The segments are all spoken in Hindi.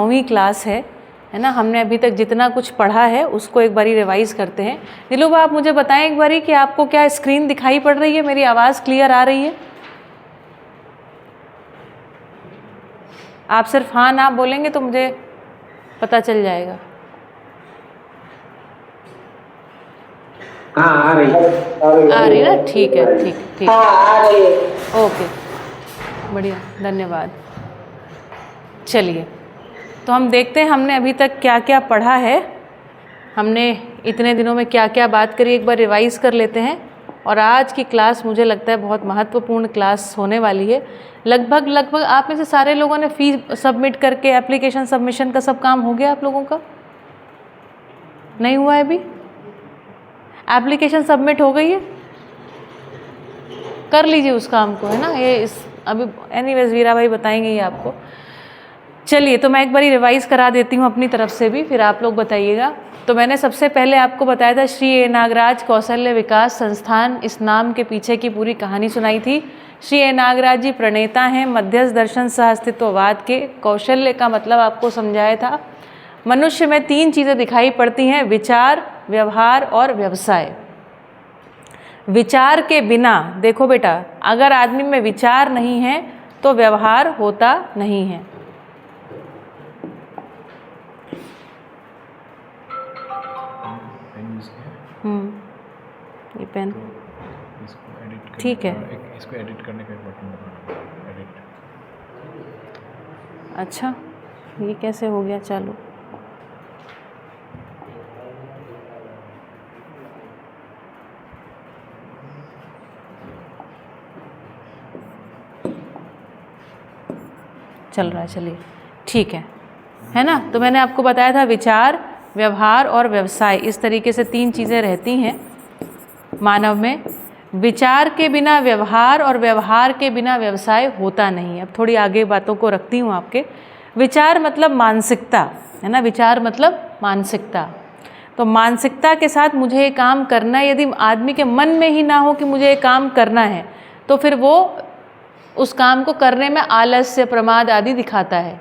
9वीं क्लास है ना। हमने अभी तक जितना कुछ पढ़ा है उसको एक बारी रिवाइज करते हैं। दिलुबा आप मुझे बताएं एक बारी कि आपको क्या स्क्रीन दिखाई पड़ रही है, मेरी आवाज़ क्लियर आ रही है? आप सिर्फ हाँ ना बोलेंगे तो मुझे पता चल जाएगा। हाँ आ रही ना, ठीक है, ठीक हाँ आ रही है। ओके, बढ़िया, धन्यवाद। चलिए, तो हम देखते हैं हमने अभी तक क्या क्या पढ़ा है, हमने इतने दिनों में क्या क्या बात करी, एक बार रिवाइज कर लेते हैं। और आज की क्लास मुझे लगता है बहुत महत्वपूर्ण क्लास होने वाली है। लगभग आप में से सारे लोगों ने फीस सबमिट करके एप्लीकेशन सबमिशन का सब काम हो गया आप लोगों का? नहीं हुआ है अभी? एप्लीकेशन सबमिट हो गई है? कर लीजिए उस काम को, है ना। ये इस अभी एनीवेज वीरा भाई बताएंगे ये आपको। चलिए, तो मैं एक बारी रिवाइज करा देती हूँ अपनी तरफ से भी, फिर आप लोग बताइएगा। तो मैंने सबसे पहले आपको बताया था श्री ए नागराज कौशल्य विकास संस्थान, इस नाम के पीछे की पूरी कहानी सुनाई थी। श्री ए नागराज जी प्रणेता हैं मध्यस्थ दर्शन सह अस्तित्ववाद के। कौशल्य का मतलब आपको समझाया था। मनुष्य में 3 चीज़ें दिखाई पड़ती हैं, विचार, व्यवहार और व्यवसाय। विचार के बिना, देखो बेटा, अगर आदमी में विचार नहीं है तो व्यवहार होता नहीं है। ये पेन ठीक है, इसको एडिट करने का एक बटन दबाना, एडिट। अच्छा, ये कैसे हो गया चालू? चल रहा है, चलिए ठीक है ना। तो मैंने आपको बताया था विचार, व्यवहार और व्यवसाय, इस तरीके से 3 चीज़ें रहती हैं मानव में। विचार के बिना व्यवहार और व्यवहार के बिना व्यवसाय होता नहीं है। अब थोड़ी आगे बातों को रखती हूँ आपके। विचार मतलब मानसिकता, है ना। विचार मतलब मानसिकता। तो मानसिकता के साथ मुझे ये काम करना है, यदि आदमी के मन में ही ना हो कि मुझे ये काम करना है, तो फिर वो उस काम को करने में आलस्य, प्रमाद आदि दिखाता है।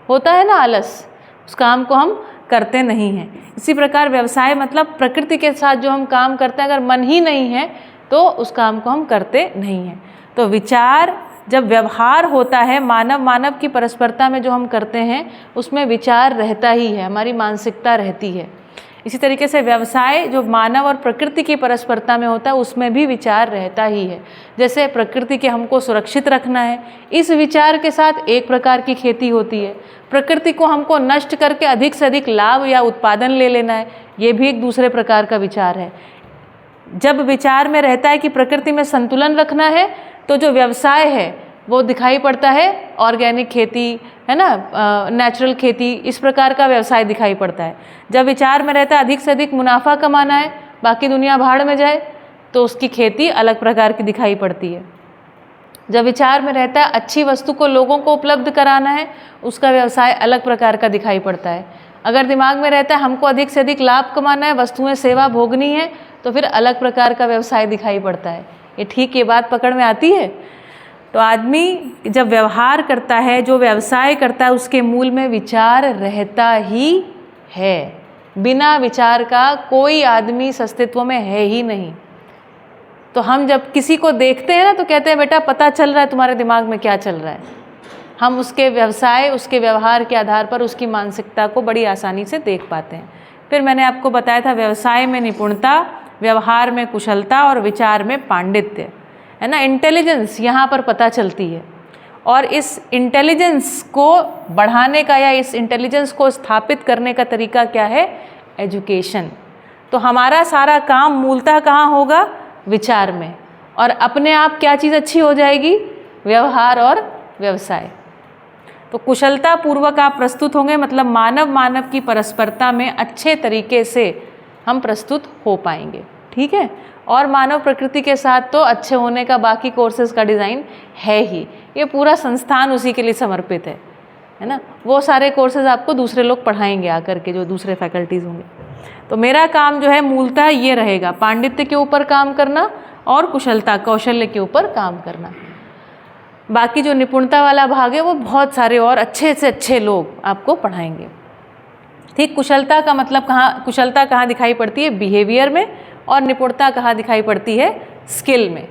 होता है ना आलस, उस काम को हम करते नहीं हैं। इसी प्रकार व्यवसाय मतलब प्रकृति के साथ जो हम काम करते हैं, अगर मन ही नहीं है तो उस काम को हम करते नहीं हैं। तो विचार, जब व्यवहार होता है, मानव की परस्परता में जो हम करते हैं उसमें विचार रहता ही है, हमारी मानसिकता रहती है। इसी तरीके से व्यवसाय जो मानव और प्रकृति की परस्परता में होता है उसमें भी विचार रहता ही है। जैसे प्रकृति के हमको सुरक्षित रखना है, इस विचार के साथ एक प्रकार की खेती होती है। प्रकृति को हमको नष्ट करके अधिक से अधिक लाभ या उत्पादन ले लेना है, ये भी एक दूसरे प्रकार का विचार है। जब विचार में रहता है कि प्रकृति में संतुलन रखना है, तो जो व्यवसाय है वो दिखाई पड़ता है ऑर्गेनिक खेती, है ना, नेचुरल खेती, इस प्रकार का व्यवसाय दिखाई पड़ता है। जब विचार में रहता है अधिक से अधिक मुनाफा कमाना है, बाकी दुनिया भाड़ में जाए, तो उसकी खेती अलग प्रकार की दिखाई पड़ती है। जब विचार में रहता है अच्छी वस्तु को लोगों को उपलब्ध कराना है, उसका व्यवसाय अलग प्रकार का दिखाई पड़ता है। अगर दिमाग में रहता है हमको अधिक से अधिक लाभ कमाना है, वस्तुएं सेवा भोगनी है, तो फिर अलग प्रकार का व्यवसाय दिखाई पड़ता है। ये ठीक, ये बात पकड़ में आती है। तो आदमी जब व्यवहार करता है, जो व्यवसाय करता है, उसके मूल में विचार रहता ही है। बिना विचार का कोई आदमी इस अस्तित्व में है ही नहीं। तो हम जब किसी को देखते हैं ना, तो कहते हैं बेटा पता चल रहा है तुम्हारे दिमाग में क्या चल रहा है। हम उसके व्यवसाय, उसके व्यवहार के आधार पर उसकी मानसिकता को बड़ी आसानी से देख पाते हैं। फिर मैंने आपको बताया था व्यवसाय में निपुणता, व्यवहार में कुशलता और विचार में पांडित्य, है ना। इंटेलिजेंस यहाँ पर पता चलती है, और इस इंटेलिजेंस को बढ़ाने का या इस इंटेलिजेंस को स्थापित करने का तरीका क्या है? एजुकेशन। तो हमारा सारा काम मूलतः कहाँ होगा? विचार में। और अपने आप क्या चीज़ अच्छी हो जाएगी? व्यवहार और व्यवसाय। तो कुशलता पूर्वक आप प्रस्तुत होंगे, मतलब मानव की परस्परता में अच्छे तरीके से हम प्रस्तुत हो पाएंगे, ठीक है। और मानव प्रकृति के साथ तो अच्छे होने का बाकी कोर्सेज का डिज़ाइन है ही, ये पूरा संस्थान उसी के लिए समर्पित है ना। वो सारे कोर्सेज आपको दूसरे लोग पढ़ाएंगे आकर के, जो दूसरे फैकल्टीज़ होंगे। तो मेरा काम जो है मूलतः ये रहेगा, पांडित्य के ऊपर काम करना और कुशलता, कौशल्य के ऊपर काम करना। बाकी जो निपुणता वाला भाग है वो बहुत सारे और अच्छे से अच्छे लोग आपको पढ़ाएंगे। ठीक, कुशलता का मतलब कुशलता कहाँ दिखाई पड़ती है? बिहेवियर में। और निपुणता कहाँ दिखाई पड़ती है? स्किल में।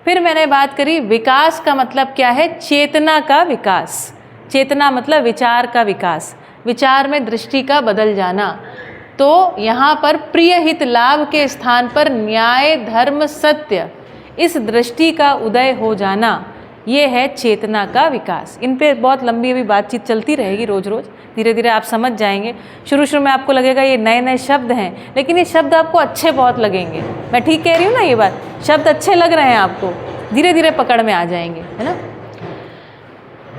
फिर मैंने बात करी विकास का मतलब क्या है? चेतना का विकास। चेतना मतलब विचार का विकास, विचार में दृष्टि का बदल जाना। तो यहाँ पर प्रिय हित लाभ के स्थान पर न्याय धर्म सत्य, इस दृष्टि का उदय हो जाना, ये है चेतना का विकास। इन पे बहुत लंबी अभी बातचीत चलती रहेगी रोज़ रोज़, धीरे धीरे आप समझ जाएंगे। शुरू में आपको लगेगा ये नए नए शब्द हैं, लेकिन ये शब्द आपको अच्छे बहुत लगेंगे। मैं ठीक कह रही हूँ ना? ये बात, शब्द अच्छे लग रहे हैं आपको, धीरे धीरे पकड़ में आ जाएंगे, है ना।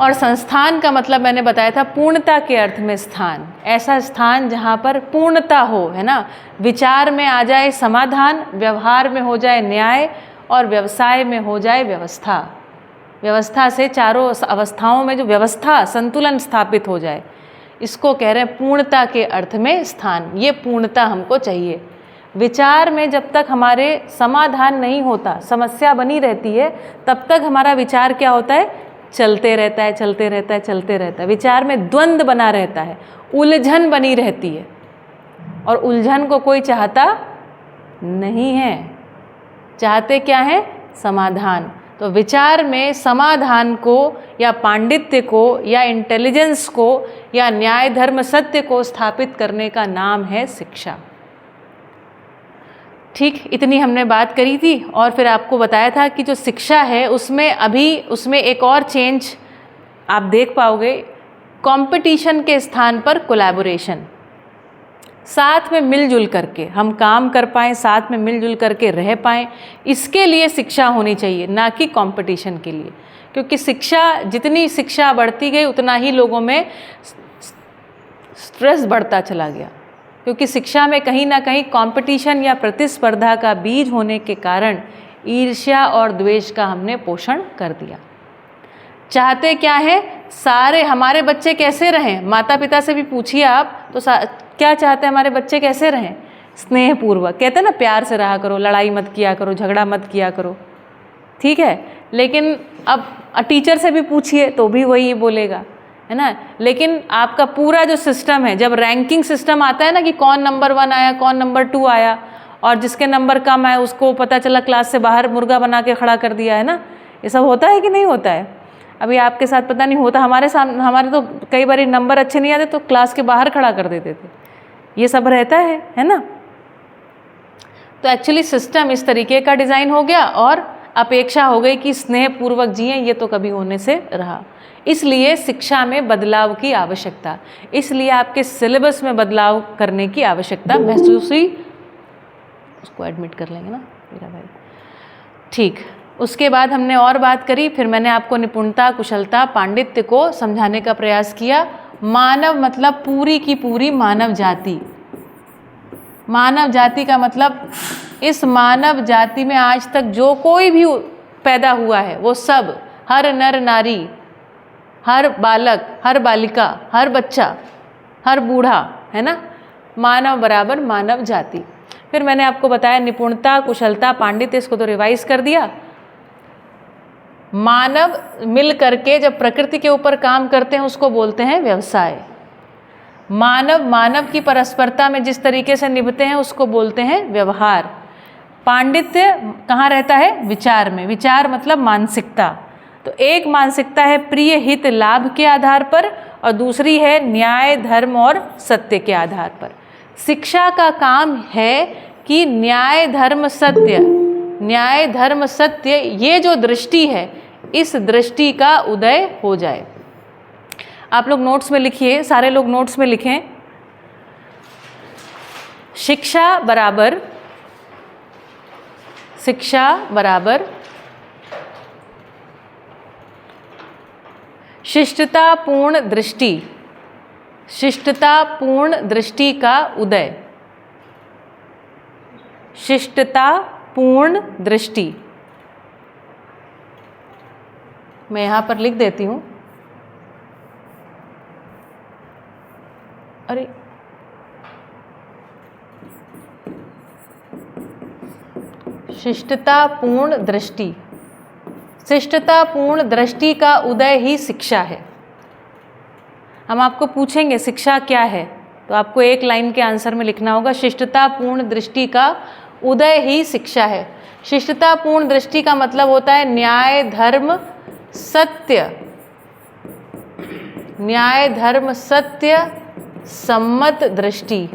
और संस्थान का मतलब मैंने बताया था पूर्णता के अर्थ में स्थान, ऐसा स्थान जहाँ पर पूर्णता हो, है ना। विचार में आ जाए समाधान, व्यवहार में हो जाए न्याय, और व्यवसाय में हो जाए व्यवस्था। व्यवस्था से चारों अवस्थाओं में जो व्यवस्था, संतुलन स्थापित हो जाए, इसको कह रहे हैं पूर्णता के अर्थ में स्थान। ये पूर्णता हमको चाहिए। विचार में जब तक हमारे समाधान नहीं होता, समस्या बनी रहती है, तब तक हमारा विचार क्या होता है? चलते रहता है, चलते रहता है, चलते रहता है। विचार में द्वंद्व बना रहता है, उलझन बनी रहती है, और उलझन को कोई चाहता नहीं है। चाहते क्या है? समाधान। तो विचार में समाधान को या पांडित्य को या इंटेलिजेंस को या न्याय धर्म सत्य को स्थापित करने का नाम है शिक्षा। ठीक, इतनी हमने बात करी थी। और फिर आपको बताया था कि जो शिक्षा है उसमें एक और चेंज आप देख पाओगे, कंपटीशन के स्थान पर कोलैबोरेशन। साथ में मिलजुल करके हम काम कर पाएँ, साथ में मिलजुल करके रह पाएँ, इसके लिए शिक्षा होनी चाहिए, ना कि कंपटीशन के लिए। क्योंकि जितनी शिक्षा बढ़ती गई उतना ही लोगों में स्ट्रेस बढ़ता चला गया, क्योंकि शिक्षा में कहीं ना कहीं कंपटीशन या प्रतिस्पर्धा का बीज होने के कारण ईर्ष्या और द्वेष का हमने पोषण कर दिया। चाहते क्या है? सारे हमारे बच्चे कैसे रहें? माता पिता से भी पूछिए आप तो क्या चाहते हैं हमारे बच्चे कैसे रहें? स्नेहपूर्वक। कहते हैं ना, प्यार से रहा करो, लड़ाई मत किया करो, झगड़ा मत किया करो, ठीक है। लेकिन अब टीचर से भी पूछिए तो भी वही बोलेगा, है ना। लेकिन आपका पूरा जो सिस्टम है, जब रैंकिंग सिस्टम आता है ना कि कौन नंबर 1 आया, कौन नंबर 2 आया, और जिसके नंबर कम आए उसको पता चला क्लास से बाहर मुर्गा बना के खड़ा कर दिया, है ना। ये सब होता है कि नहीं होता है? अभी आपके साथ पता नहीं होता, हमारे तो कई बार नंबर अच्छे नहीं आते तो क्लास के बाहर खड़ा कर देते थे। ये सब रहता है ना। तो एक्चुअली सिस्टम इस तरीके का डिज़ाइन हो गया, और अपेक्षा हो गई कि स्नेहपूर्वक जिए, ये तो कभी होने से रहा। इसलिए शिक्षा में बदलाव की आवश्यकता, इसलिए आपके सिलेबस में बदलाव करने की आवश्यकता महसूस हुई। उसको एडमिट कर लेंगे ना मेरा भाई। ठीक, उसके बाद हमने और बात करी। फिर मैंने आपको निपुणता, कुशलता, पांडित्य को समझाने का प्रयास किया। मानव मतलब पूरी की पूरी मानव जाति। मानव जाति का मतलब इस मानव जाति में आज तक जो कोई भी पैदा हुआ है वो सब, हर नर नारी, हर बालक, हर बालिका, हर बच्चा, हर बूढ़ा, है ना। मानव बराबर मानव जाति। फिर मैंने आपको बताया निपुणता, कुशलता, पांडित्य, इसको तो रिवाइज कर दिया। मानव मिल करके जब प्रकृति के ऊपर काम करते हैं उसको बोलते हैं व्यवसाय। मानव की परस्परता में जिस तरीके से निभते हैं उसको बोलते हैं व्यवहार। पांडित्य कहाँ रहता है? विचार में। विचार मतलब मानसिकता। तो एक मानसिकता है प्रिय हित लाभ के आधार पर, और दूसरी है न्याय धर्म और सत्य के आधार पर। शिक्षा का काम है कि न्याय धर्म सत्य, ये जो दृष्टि है, इस दृष्टि का उदय हो जाए। आप लोग नोट्स में लिखिए, सारे लोग नोट्स में लिखें। शिक्षा बराबर शिष्टतापूर्ण दृष्टि का उदय। शिष्टतापूर्ण दृष्टि, मैं यहाँ पर लिख देती हूँ। अरे शिष्टतापूर्ण दृष्टि, शिष्टतापूर्ण दृष्टि का उदय ही शिक्षा है। हम आपको पूछेंगे शिक्षा क्या है, तो आपको एक लाइन के आंसर में लिखना होगा शिष्टतापूर्ण दृष्टि का उदय ही शिक्षा है। शिष्टतापूर्ण दृष्टि का मतलब होता है न्याय धर्म सत्य, न्याय धर्म सत्य सम्मत दृष्टि।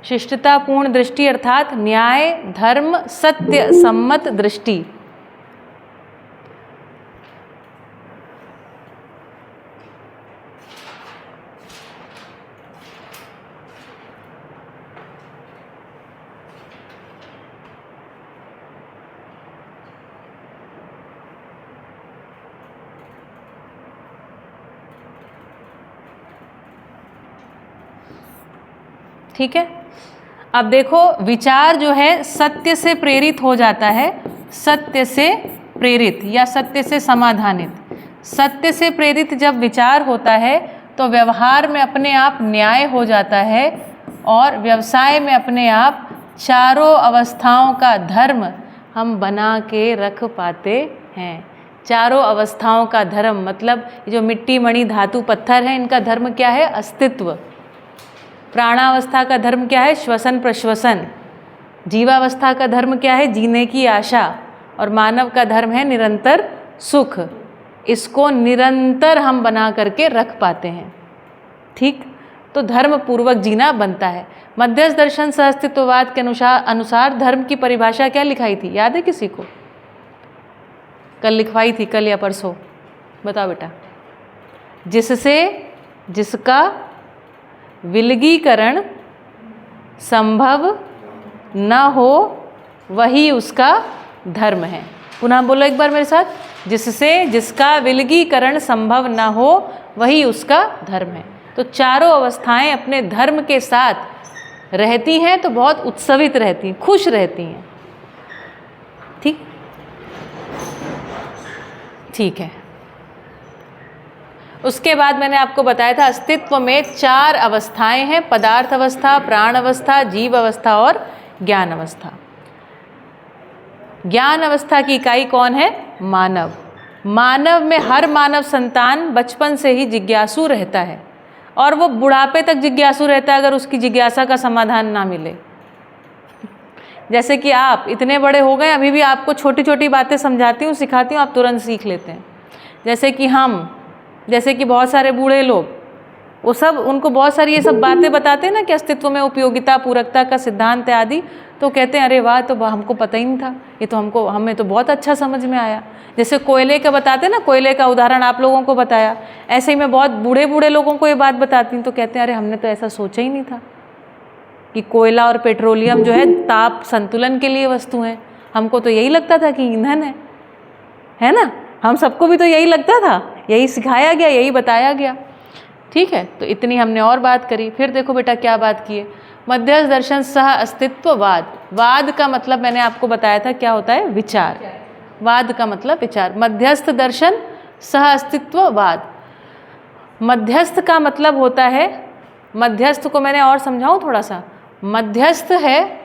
शिष्टतापूर्ण दृष्टि अर्थात न्याय धर्म सत्य सम्मत दृष्टि। ठीक है, अब देखो विचार जो है सत्य से प्रेरित हो जाता है, सत्य से प्रेरित या सत्य से समाधानित। सत्य से प्रेरित जब विचार होता है तो व्यवहार में अपने आप न्याय हो जाता है और व्यवसाय में अपने आप चारों अवस्थाओं का धर्म हम बना के रख पाते हैं। चारों अवस्थाओं का धर्म मतलब जो मिट्टी मणि धातु पत्थर है, इनका धर्म क्या है? अस्तित्व। प्राणावस्था का धर्म क्या है? श्वसन प्रश्वसन। जीवावस्था का धर्म क्या है? जीने की आशा। और मानव का धर्म है निरंतर सुख। इसको निरंतर हम बना करके रख पाते हैं। ठीक, तो धर्म पूर्वक जीना बनता है। मध्यस्थ दर्शन सहअस्तित्ववाद के अनुसार धर्म की परिभाषा क्या लिखाई थी, याद है किसी को? कल लिखवाई थी, कल या परसों, बताओ बेटा। जिससे जिसका विलगीकरण संभव न हो वही उसका धर्म है। पुनः बोलो एक बार मेरे साथ, जिससे जिसका विलगीकरण संभव न हो वही उसका धर्म है। तो चारों अवस्थाएं अपने धर्म के साथ रहती हैं तो बहुत उत्सवित रहती हैं, खुश रहती हैं। ठीक, ठीक है। उसके बाद मैंने आपको बताया था अस्तित्व में 4 अवस्थाएं हैं, पदार्थ अवस्था, प्राण अवस्था, जीव अवस्था और ज्ञान अवस्था। ज्ञान अवस्था की इकाई कौन है? मानव। मानव में हर मानव संतान बचपन से ही जिज्ञासु रहता है और वो बुढ़ापे तक जिज्ञासु रहता है अगर उसकी जिज्ञासा का समाधान ना मिले। जैसे कि आप इतने बड़े हो गए, अभी भी आपको छोटी छोटी बातें समझाती हूँ, सिखाती हूँ, आप तुरंत सीख लेते हैं। जैसे कि बहुत सारे बूढ़े लोग, वो सब उनको बहुत सारी ये सब बातें बताते हैं ना कि अस्तित्व में उपयोगिता, पूरकता का सिद्धांत है आदि, तो कहते हैं अरे वाह, तो हमको पता ही नहीं था, ये तो हमें तो बहुत अच्छा समझ में आया। जैसे कोयले का बताते हैं ना, कोयले का उदाहरण आप लोगों को बताया, ऐसे ही मैं बहुत बूढ़े बूढ़े लोगों को ये बात बताती हूँ तो कहते हैं अरे हमने तो ऐसा सोचा ही नहीं था कि कोयला और पेट्रोलियम जो है ताप संतुलन के लिए वस्तु हैं। हमको तो यही लगता था कि ईंधन है ना, हम सबको भी तो यही लगता था, यही सिखाया गया, यही बताया गया। ठीक है, तो इतनी हमने और बात करी। फिर देखो बेटा क्या बात की है, मध्यस्थ दर्शन सह अस्तित्ववाद। वाद का मतलब मैंने आपको बताया था क्या होता है? विचार। वाद का मतलब विचार। मध्यस्थ दर्शन सह अस्तित्ववाद। मध्यस्थ का मतलब होता है, मध्यस्थ को मैंने और समझाऊं थोड़ा सा। मध्यस्थ है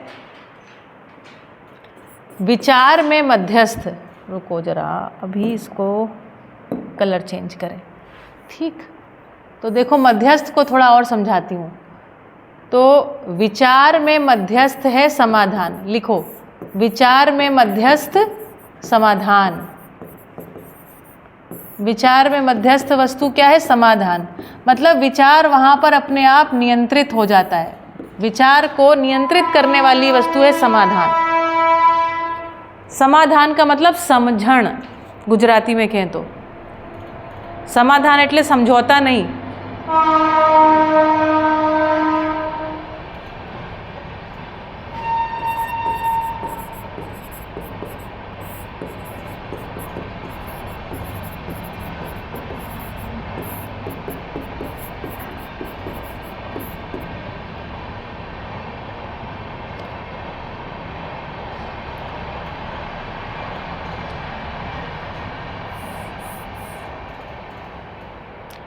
विचार में मध्यस्थ। रुको जरा, अभी इसको कलर चेंज करें। ठीक, तो देखो मध्यस्थ को थोड़ा और समझाती हूँ। तो विचार में मध्यस्थ है समाधान। लिखो, विचार में मध्यस्थ समाधान। विचार में मध्यस्थ वस्तु क्या है? समाधान। मतलब विचार वहाँ पर अपने आप नियंत्रित हो जाता है। विचार को नियंत्रित करने वाली वस्तु है समाधान। समाधान का मतलब समझण, गुजराती में कहें तो। समाधान એટલે समझौता नहीं।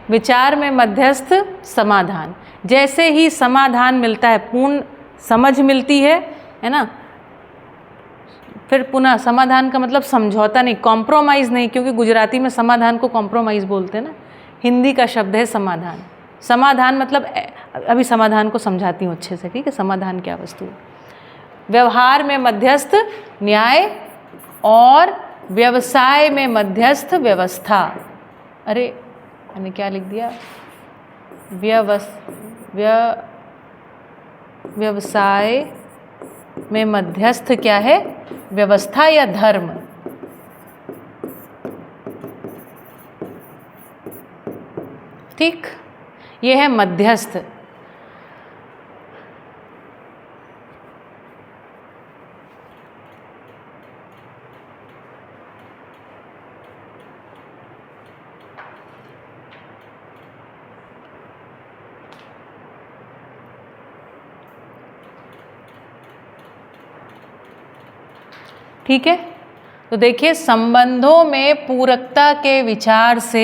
विचार में मध्यस्थ समाधान। जैसे ही समाधान मिलता है, पूर्ण समझ मिलती है ना, फिर पुनः समाधान का मतलब समझौता नहीं, कॉम्प्रोमाइज़ नहीं, क्योंकि गुजराती में समाधान को कॉम्प्रोमाइज़ बोलते हैं ना, हिंदी का शब्द है समाधान। समाधान मतलब अभी समाधान को समझाती हूँ अच्छे से, ठीक है, समाधान क्या वस्तु है। व्यवहार में मध्यस्थ न्याय और व्यवसाय में मध्यस्थ व्यवस्था। अरे मैंने क्या लिख दिया, व्यवसाय में मध्यस्थ क्या है, व्यवस्था या धर्म। ठीक, ये है मध्यस्थ। ठीक है, तो देखिए संबंधों में पूरकता के विचार से,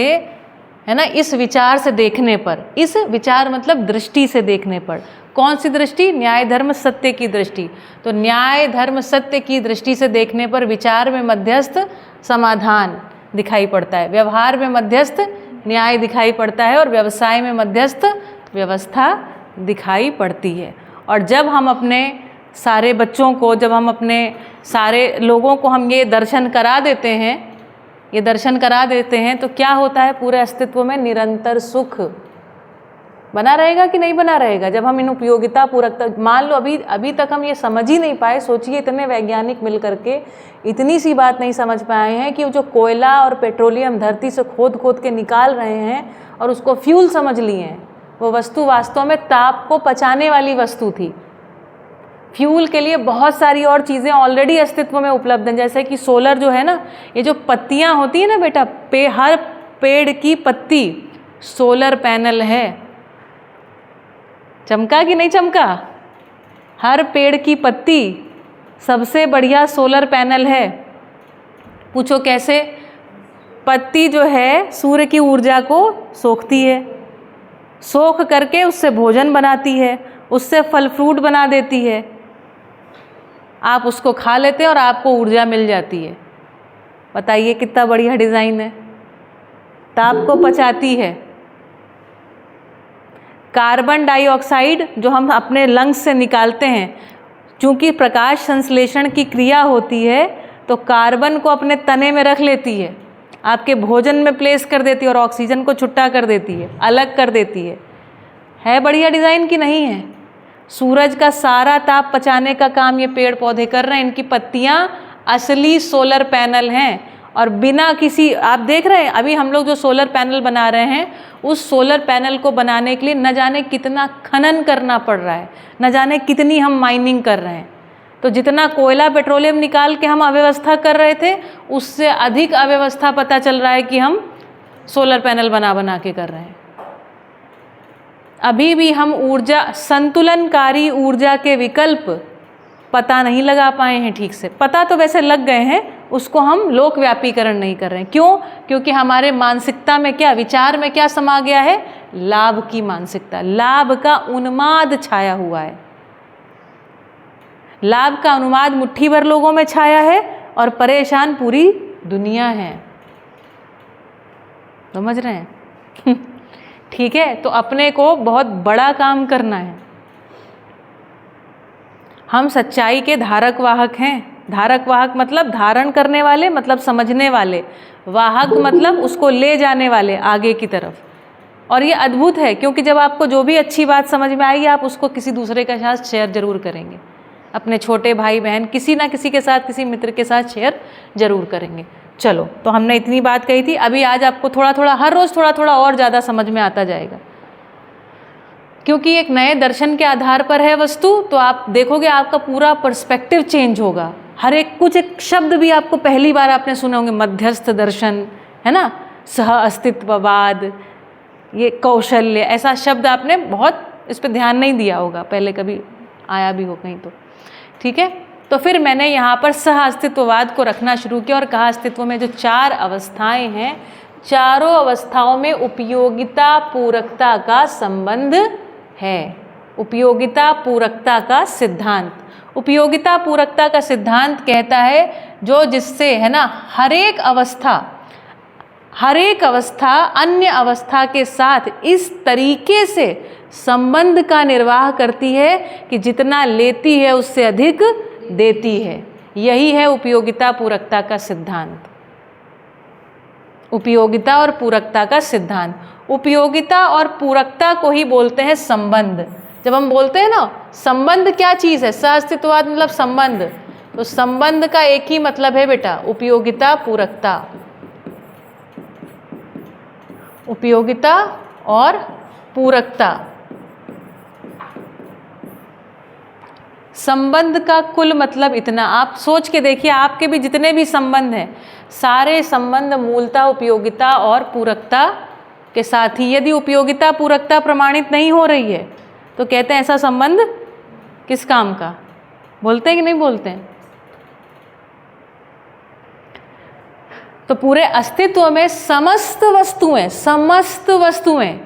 है ना, इस विचार से देखने पर, इस विचार मतलब दृष्टि से देखने पर, कौन सी दृष्टि, न्याय धर्म सत्य की दृष्टि। तो न्याय धर्म सत्य की दृष्टि से देखने पर विचार में मध्यस्थ समाधान दिखाई पड़ता है, व्यवहार में मध्यस्थ न्याय दिखाई पड़ता है और व्यवसाय में मध्यस्थ व्यवस्था दिखाई पड़ती है। और जब हम अपने सारे बच्चों को, जब हम अपने सारे लोगों को हम ये दर्शन करा देते हैं, ये दर्शन करा देते हैं, तो क्या होता है, पूरे अस्तित्व में निरंतर सुख बना रहेगा कि नहीं बना रहेगा। जब हम इन उपयोगिता पूरकता, मान लो अभी तक हम ये समझ ही नहीं पाए, सोचिए इतने वैज्ञानिक मिल करके इतनी सी बात नहीं समझ पाए हैं कि जो कोयला और पेट्रोलियम धरती से खोद खोद के निकाल रहे हैं और उसको फ्यूल समझ लिए हैं, वो वस्तु वास्तव में ताप को पचाने वाली वस्तु थी। फ्यूल के लिए बहुत सारी और चीज़ें ऑलरेडी अस्तित्व में उपलब्ध हैं, जैसे कि सोलर जो है ना, ये जो पत्तियाँ होती हैं ना बेटा, हर पेड़ की पत्ती सोलर पैनल है। चमका कि नहीं चमका? हर पेड़ की पत्ती सबसे बढ़िया सोलर पैनल है। पूछो कैसे? पत्ती जो है सूर्य की ऊर्जा को सोखती है, सोख करके उससे भोजन बनाती है, उससे फल फ्रूट बना देती है, आप उसको खा लेते हैं और आपको ऊर्जा मिल जाती है। बताइए कितना बढ़िया डिज़ाइन है। ताप को पचाती है। कार्बन डाइऑक्साइड जो हम अपने लंग्स से निकालते हैं, चूँकि प्रकाश संश्लेषण की क्रिया होती है तो कार्बन को अपने तने में रख लेती है, आपके भोजन में प्लेस कर देती है और ऑक्सीजन को छुट्टा कर देती है, अलग कर देती है बढ़िया डिज़ाइन कि नहीं है? सूरज का सारा ताप पचाने का काम ये पेड़ पौधे कर रहे हैं। इनकी पत्तियाँ असली सोलर पैनल हैं और बिना किसी, आप देख रहे हैं अभी हम लोग जो सोलर पैनल बना रहे हैं, उस सोलर पैनल को बनाने के लिए न जाने कितना खनन करना पड़ रहा है, न जाने कितनी हम माइनिंग कर रहे हैं। तो जितना कोयला पेट्रोलियम निकाल के हम अव्यवस्था कर रहे थे, उससे अधिक अव्यवस्था पता चल रहा है कि हम सोलर पैनल बना के कर रहे हैं। अभी भी हम ऊर्जा, संतुलनकारी ऊर्जा के विकल्प पता नहीं लगा पाए हैं ठीक से। पता तो वैसे लग गए हैं, उसको हम लोकव्यापीकरण नहीं कर रहे हैं। क्यों? क्योंकि हमारे मानसिकता में क्या, विचार में क्या समा गया है? लाभ की मानसिकता, लाभ का उन्माद छाया हुआ है। लाभ का उन्माद मुट्ठी भर लोगों में छाया है और परेशान पूरी दुनिया है। समझ रहे हैं? ठीक है, तो अपने को बहुत बड़ा काम करना है। हम सच्चाई के धारक वाहक हैं। धारक वाहक मतलब धारण करने वाले, मतलब समझने वाले, वाहक मतलब उसको ले जाने वाले आगे की तरफ। और ये अद्भुत है, क्योंकि जब आपको जो भी अच्छी बात समझ में आएगी, आप उसको किसी दूसरे के साथ शेयर जरूर करेंगे। अपने छोटे भाई बहन, किसी ना किसी के साथ, किसी मित्र के साथ शेयर जरूर करेंगे। चलो, तो हमने इतनी बात कही थी। अभी आज आपको थोड़ा थोड़ा, हर रोज़ थोड़ा थोड़ा और ज़्यादा समझ में आता जाएगा, क्योंकि एक नए दर्शन के आधार पर है वस्तु। तो आप देखोगे आपका पूरा पर्सपेक्टिव चेंज होगा। हर एक कुछ एक शब्द भी आपको पहली बार आपने सुने होंगे, मध्यस्थ दर्शन, है ना, सह अस्तित्ववाद, ये कौशल्य, ऐसा शब्द आपने बहुत इस पर ध्यान नहीं दिया होगा, पहले कभी आया भी हो कहीं तो। ठीक है, तो फिर मैंने यहाँ पर सह अस्तित्ववाद को रखना शुरू किया और कहा अस्तित्व में जो 4 अवस्थाएं हैं, चारों अवस्थाओं में उपयोगिता पूरकता का संबंध है। उपयोगिता पूरकता का सिद्धांत। उपयोगिता पूरकता का सिद्धांत कहता है जो जिससे है ना हर एक अवस्था अन्य अवस्था के साथ इस तरीके से संबंध का निर्वाह करती है कि जितना लेती है उससे अधिक देती है। यही है उपयोगिता पूरकता का सिद्धांत। उपयोगिता और पूरकता का सिद्धांत। उपयोगिता और पूरकता को ही बोलते हैं संबंध। जब हम बोलते हैं ना संबंध क्या चीज़ है, सहअस्तित्ववाद मतलब संबंध, तो संबंध का एक ही मतलब है बेटा, उपयोगिता पूरकता। उपयोगिता और पूरकता। संबंध का कुल मतलब इतना, आप सोच के देखिए, आपके भी जितने भी संबंध हैं सारे संबंध मूलतः उपयोगिता और पूरकता के साथ ही। यदि उपयोगिता पूरकता प्रमाणित नहीं हो रही है तो कहते हैं ऐसा संबंध किस काम का। बोलते हैं कि नहीं बोलते हैं? तो पूरे अस्तित्व में समस्त वस्तुएं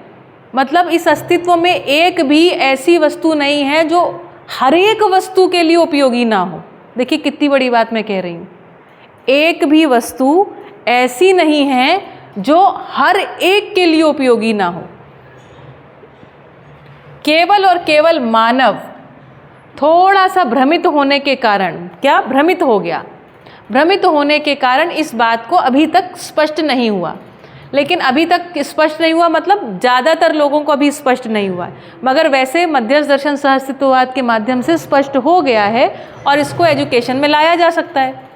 मतलब इस अस्तित्व में एक भी ऐसी वस्तु नहीं है जो हर एक वस्तु के लिए उपयोगी ना हो। देखिए कितनी बड़ी बात मैं कह रही हूँ। एक भी वस्तु ऐसी नहीं है जो हर एक के लिए उपयोगी ना हो। केवल और केवल मानव थोड़ा सा भ्रमित होने के कारण, क्या भ्रमित हो गया, भ्रमित होने के कारण इस बात को अभी तक स्पष्ट नहीं हुआ। लेकिन अभी तक स्पष्ट नहीं हुआ मतलब ज़्यादातर लोगों को अभी स्पष्ट नहीं हुआ है, मगर वैसे मध्यस्थ दर्शन सहअस्तित्ववाद के माध्यम से स्पष्ट हो गया है और इसको एजुकेशन में लाया जा सकता है।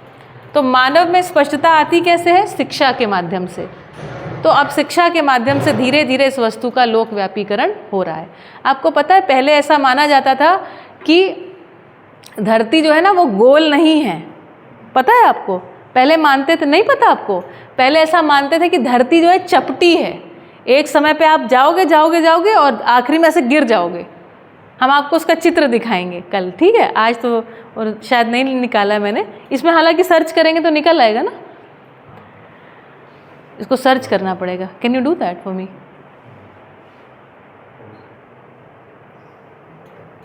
तो मानव में स्पष्टता आती कैसे है? शिक्षा के माध्यम से। तो अब शिक्षा के माध्यम से धीरे धीरे इस वस्तु का लोक व्यापीकरण हो रहा है। आपको पता है पहले ऐसा माना जाता था कि धरती जो है ना वो गोल नहीं है। पता है आपको? पहले मानते थे, नहीं पता आपको? पहले ऐसा मानते थे कि धरती जो है चपटी है, एक समय पे आप जाओगे और आखिरी में ऐसे गिर जाओगे। हम आपको उसका चित्र दिखाएंगे कल, ठीक है? आज तो और शायद नहीं निकाला मैंने इसमें, हालांकि सर्च करेंगे तो निकल आएगा ना। इसको सर्च करना पड़ेगा। Can you do that for me?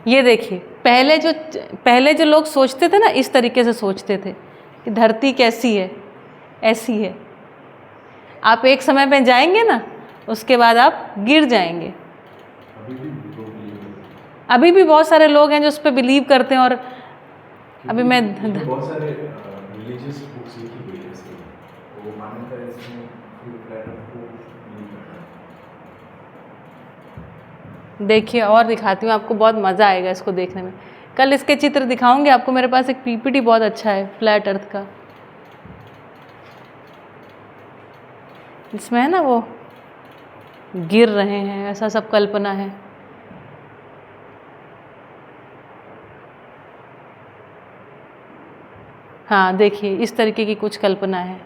ये देखिए, पहले जो लोग सोचते थे ना इस तरीके से सोचते थे कि धरती कैसी है, ऐसी है। आप एक समय पे जाएंगे ना, उसके बाद आप गिर जाएंगे। अभी भी बहुत सारे लोग हैं जो उस पर बिलीव करते हैं। और अभी मैं बहुत सारे रिलीजियस बुक्स लिखी गई है इसके, वो मान्यता है इसमें फ्लैट अर्थ को बिलीव करता है। देखिए और दिखाती हूँ आपको, बहुत मज़ा आएगा इसको देखने में। कल इसके चित्र दिखाऊंगी आपको। मेरे पास एक पीपीटी बहुत अच्छा है फ्लैट अर्थ का। इसमें है ना वो गिर रहे हैं, ऐसा सब कल्पना है। हाँ देखिए, इस तरीके की कुछ कल्पना है।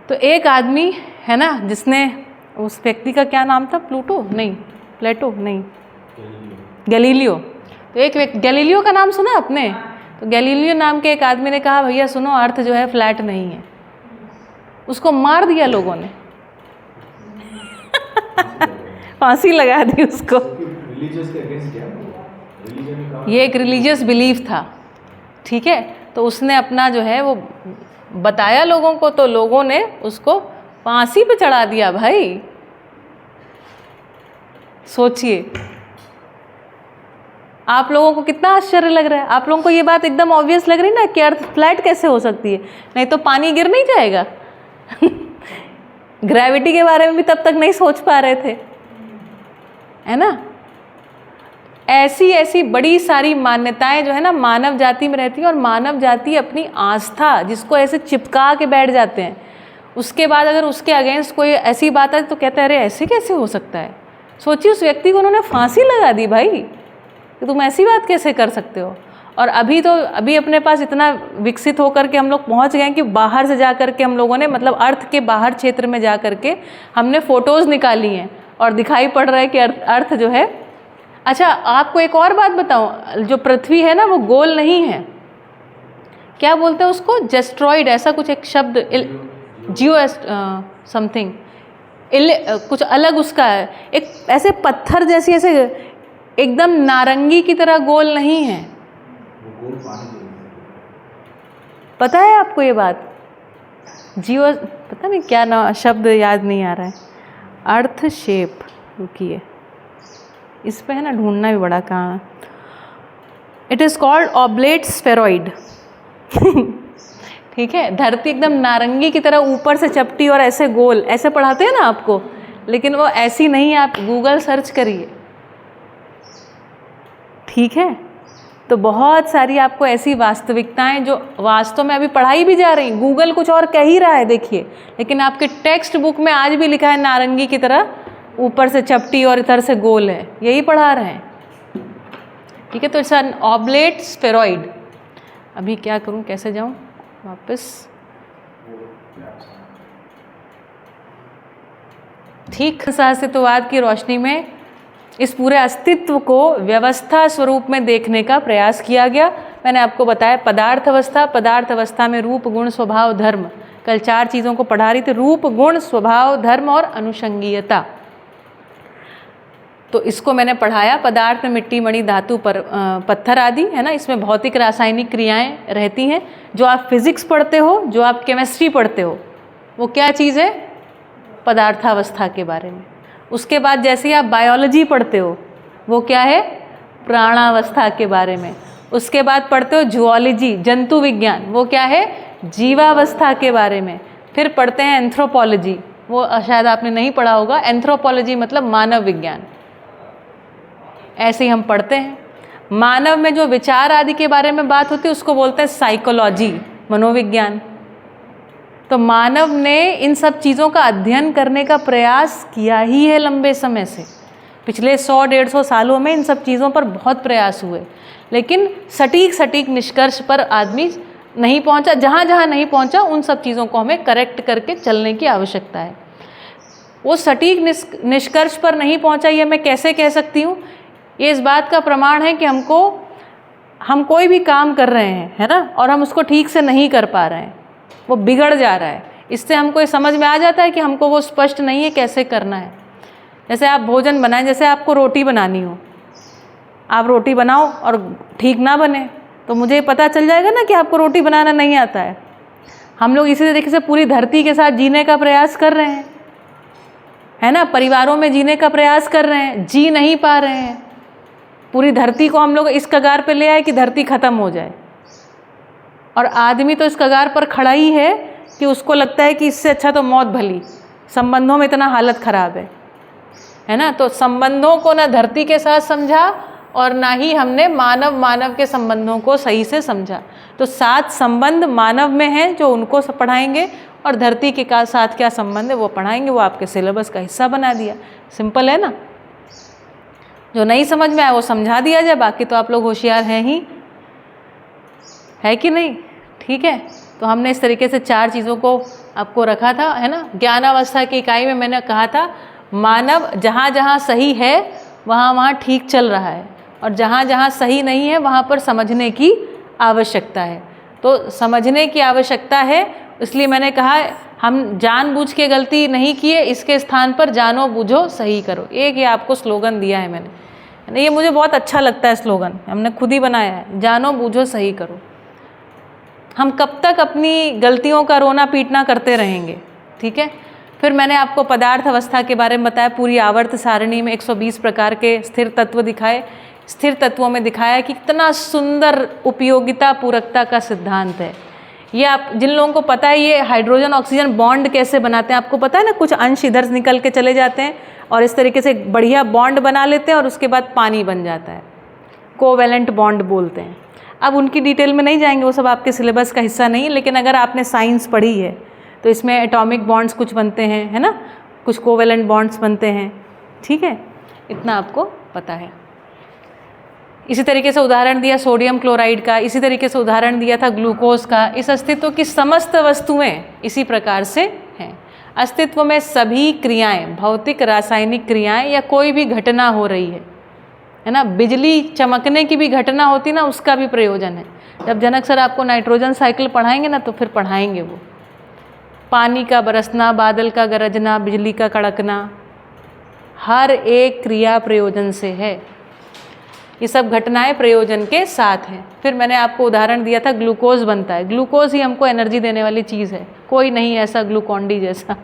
तो एक आदमी है ना जिसने, उस व्यक्ति का क्या नाम था? प्लूटो नहीं, प्लेटो नहीं, गैलीलियो। तो एक व्यक्ति, गैलीलियो का नाम सुना आपने? तो गैलीलियो नाम के एक आदमी ने कहा भैया सुनो, अर्थ जो है फ्लैट नहीं है। उसको मार दिया लोगों ने फांसी लगा दी उसको। ये एक रिलीजियस बिलीफ था, ठीक है? तो उसने अपना जो है वो बताया लोगों को, तो लोगों ने उसको फांसी पे चढ़ा दिया। भाई सोचिए, आप लोगों को कितना आश्चर्य लग रहा है। आप लोगों को ये बात एकदम ऑब्वियस लग रही ना कि अर्थ फ्लैट कैसे हो सकती है? नहीं तो पानी गिर नहीं जाएगा ग्रेविटी के बारे में भी तब तक नहीं सोच पा रहे थे, है ना? ऐसी बड़ी सारी मान्यताएं जो है ना मानव जाति में रहती हैं, और मानव जाति अपनी आस्था जिसको ऐसे चिपका के बैठ जाते हैं, उसके बाद अगर उसके अगेंस्ट कोई ऐसी बात है तो कहते हैं अरे ऐसे कैसे हो सकता है। सोचिए, उस व्यक्ति को उन्होंने फांसी लगा दी भाई, कि तुम ऐसी बात कैसे कर सकते हो। और अभी अपने पास इतना विकसित होकर के हम लोग पहुंच गए हैं कि बाहर से जा कर के हम लोगों ने, मतलब अर्थ के बाहर क्षेत्र में जा कर के हमने फ़ोटोज़ निकाली हैं और दिखाई पड़ रहा है कि अर्थ जो है। अच्छा, आपको एक और बात बताऊं, जो पृथ्वी है ना वो गोल नहीं है। क्या बोलते हैं उसको? जेस्ट्रॉइड, ऐसा कुछ एक शब्द, जियो समथिंग, कुछ अलग उसका है। एक ऐसे पत्थर जैसी, ऐसे एकदम नारंगी की तरह गोल नहीं है। वो गोल पानी के अंदर। पता है आपको ये बात? जीव, पता नहीं क्या ना शब्द याद नहीं आ रहा है, अर्थ शेप, रुकिए इस पे है ना, ढूंढना भी बड़ा कहाँ है। It is called oblate spheroid. ठीक है, धरती एकदम नारंगी की तरह ऊपर से चपटी और ऐसे गोल, ऐसे पढ़ाते हैं ना आपको, लेकिन वो ऐसी नहीं है, आप गूगल सर्च करिए। ठीक है, तो बहुत सारी आपको ऐसी वास्तविकताएं जो वास्तव में अभी पढ़ाई भी जा रही, गूगल कुछ और कह ही रहा है देखिए, लेकिन आपके टेक्स्ट बुक में आज भी लिखा है नारंगी की तरह ऊपर से चपटी और इधर से गोल है, यही पढ़ा रहे हैं। ठीक है, तो इट्स एन ऑब्लेट स्फेरॉइड। अभी क्या करूं, कैसे जाऊं वापस? ठीक, सहअस्तित्ववाद की रोशनी में इस पूरे अस्तित्व को व्यवस्था स्वरूप में देखने का प्रयास किया गया। मैंने आपको बताया पदार्थ अवस्था, पदार्थ अवस्था में रूप गुण स्वभाव धर्म, कल 4 चीज़ों को पढ़ा रही थी, रूप गुण स्वभाव धर्म और अनुषंगीयता। तो इसको मैंने पढ़ाया, पदार्थ में मिट्टी मणि धातु पर पत्थर आदि है ना, इसमें भौतिक रासायनिक क्रियाएं रहती हैं। जो आप फिजिक्स पढ़ते हो, जो आप केमिस्ट्री पढ़ते हो, वो क्या चीज़ है? पदार्थावस्था के बारे में। उसके बाद जैसे ही आप बायोलॉजी पढ़ते हो, वो क्या है? प्राणावस्था के बारे में। उसके बाद पढ़ते हो जूलॉजी, जंतु विज्ञान, वो क्या है? जीवावस्था के बारे में। फिर पढ़ते हैं एंथ्रोपोलॉजी, वो शायद आपने नहीं पढ़ा होगा, एंथ्रोपोलॉजी मतलब मानव विज्ञान। ऐसे ही हम पढ़ते हैं। मानव में जो विचार आदि के बारे में बात होती है उसको बोलते हैं साइकोलॉजी, मनोविज्ञान। तो मानव ने इन सब चीज़ों का अध्ययन करने का प्रयास किया ही है लंबे समय से। पिछले 100-150 सालों में इन सब चीज़ों पर बहुत प्रयास हुए, लेकिन सटीक निष्कर्ष पर आदमी नहीं पहुंचा। जहाँ जहाँ नहीं पहुंचा उन सब चीज़ों को हमें करेक्ट करके चलने की आवश्यकता है। वो सटीक निष्कर्ष पर नहीं पहुंचा, ये मैं कैसे कह सकती हूँ? ये इस बात का प्रमाण है कि हम कोई भी काम कर रहे हैं, है ना, और हम उसको ठीक से नहीं कर पा रहे हैं, वो बिगड़ जा रहा है। इससे हमको ये समझ में आ जाता है कि हमको वो स्पष्ट नहीं है कैसे करना है। जैसे आप भोजन बनाएं, जैसे आपको रोटी बनानी हो, आप रोटी बनाओ और ठीक ना बने तो मुझे पता चल जाएगा ना कि आपको रोटी बनाना नहीं आता है। हम लोग इसी तरीके से पूरी धरती के साथ जीने का प्रयास कर रहे हैं, है ना, परिवारों में जीने का प्रयास कर रहे हैं, जी नहीं पा रहे हैं। पूरी धरती को हम लोग इस कगार पे ले आए कि धरती ख़त्म हो जाए, और आदमी तो इस कगार पर खड़ा ही है कि उसको लगता है कि इससे अच्छा तो मौत भली। संबंधों में इतना हालत ख़राब है ना। तो संबंधों को ना धरती के साथ समझा और ना ही हमने मानव के संबंधों को सही से समझा। तो 7 संबंध मानव में हैं जो उनको पढ़ाएंगे, और धरती के साथ क्या संबंध है वो पढ़ाएंगे। वो आपके सिलेबस का हिस्सा बना दिया। सिंपल है ना। जो नहीं समझ में आया वो समझा दिया जाए, बाकी तो आप लोग होशियार हैं ही, है कि नहीं? ठीक है, तो हमने इस तरीके से 4 चीज़ों को आपको रखा था, है ना। ज्ञानावस्था की इकाई में मैंने कहा था मानव जहाँ जहाँ सही है वहाँ वहाँ ठीक चल रहा है, और जहाँ जहाँ सही नहीं है वहाँ पर समझने की आवश्यकता है। तो समझने की आवश्यकता है, इसलिए मैंने कहा हम जानबूझ के गलती नहीं किए, इसके स्थान पर जानो बूझो सही करो। एक ये आपको स्लोगन दिया है मैंने, ये मुझे बहुत अच्छा लगता है स्लोगन, हमने खुद ही बनाया है, जानो बूझो सही करो। हम कब तक अपनी गलतियों का रोना पीटना करते रहेंगे? ठीक है। फिर मैंने आपको पदार्थ अवस्था के बारे में बताया। पूरी आवर्त सारणी में 120 प्रकार के स्थिर तत्व दिखाए। स्थिर तत्वों में दिखाया कि कितना सुंदर उपयोगिता पूरकता का सिद्धांत है। ये आप जिन लोगों को पता है ये हाइड्रोजन ऑक्सीजन बॉन्ड कैसे बनाते हैं, आपको पता है ना, कुछ अंश इधर निकल के चले जाते हैं और इस तरीके से बढ़िया बॉन्ड बना लेते हैं और उसके बाद पानी बन जाता है, कोवेलेंट बॉन्ड बोलते हैं। अब उनकी डिटेल में नहीं जाएंगे, वो सब आपके सिलेबस का हिस्सा नहीं, लेकिन अगर आपने साइंस पढ़ी है तो इसमें एटॉमिक बॉन्ड्स कुछ बनते हैं, है ना, कुछ कोवेलेंट बॉन्ड्स बनते हैं। ठीक है, इतना आपको पता है। इसी तरीके से उदाहरण दिया सोडियम क्लोराइड का, इसी तरीके से उदाहरण दिया था ग्लूकोज का। इस अस्तित्व की समस्त वस्तुएं इसी प्रकार से हैं। अस्तित्व में सभी क्रियाएं, भौतिक रासायनिक क्रियाएं या कोई भी घटना हो रही है ना, बिजली चमकने की भी घटना होती ना, उसका भी प्रयोजन है। जब जनक सर आपको नाइट्रोजन साइकिल पढ़ाएंगे ना तो फिर पढ़ाएंगे वो। पानी का बरसना, बादल का गरजना, बिजली का कड़कना, हर एक क्रिया प्रयोजन से है। ये सब घटनाएं प्रयोजन के साथ हैं। फिर मैंने आपको उदाहरण दिया था ग्लूकोज बनता है, ग्लूकोज ही हमको एनर्जी देने वाली चीज़ है, कोई नहीं ऐसा ग्लूकोन-डी जैसा।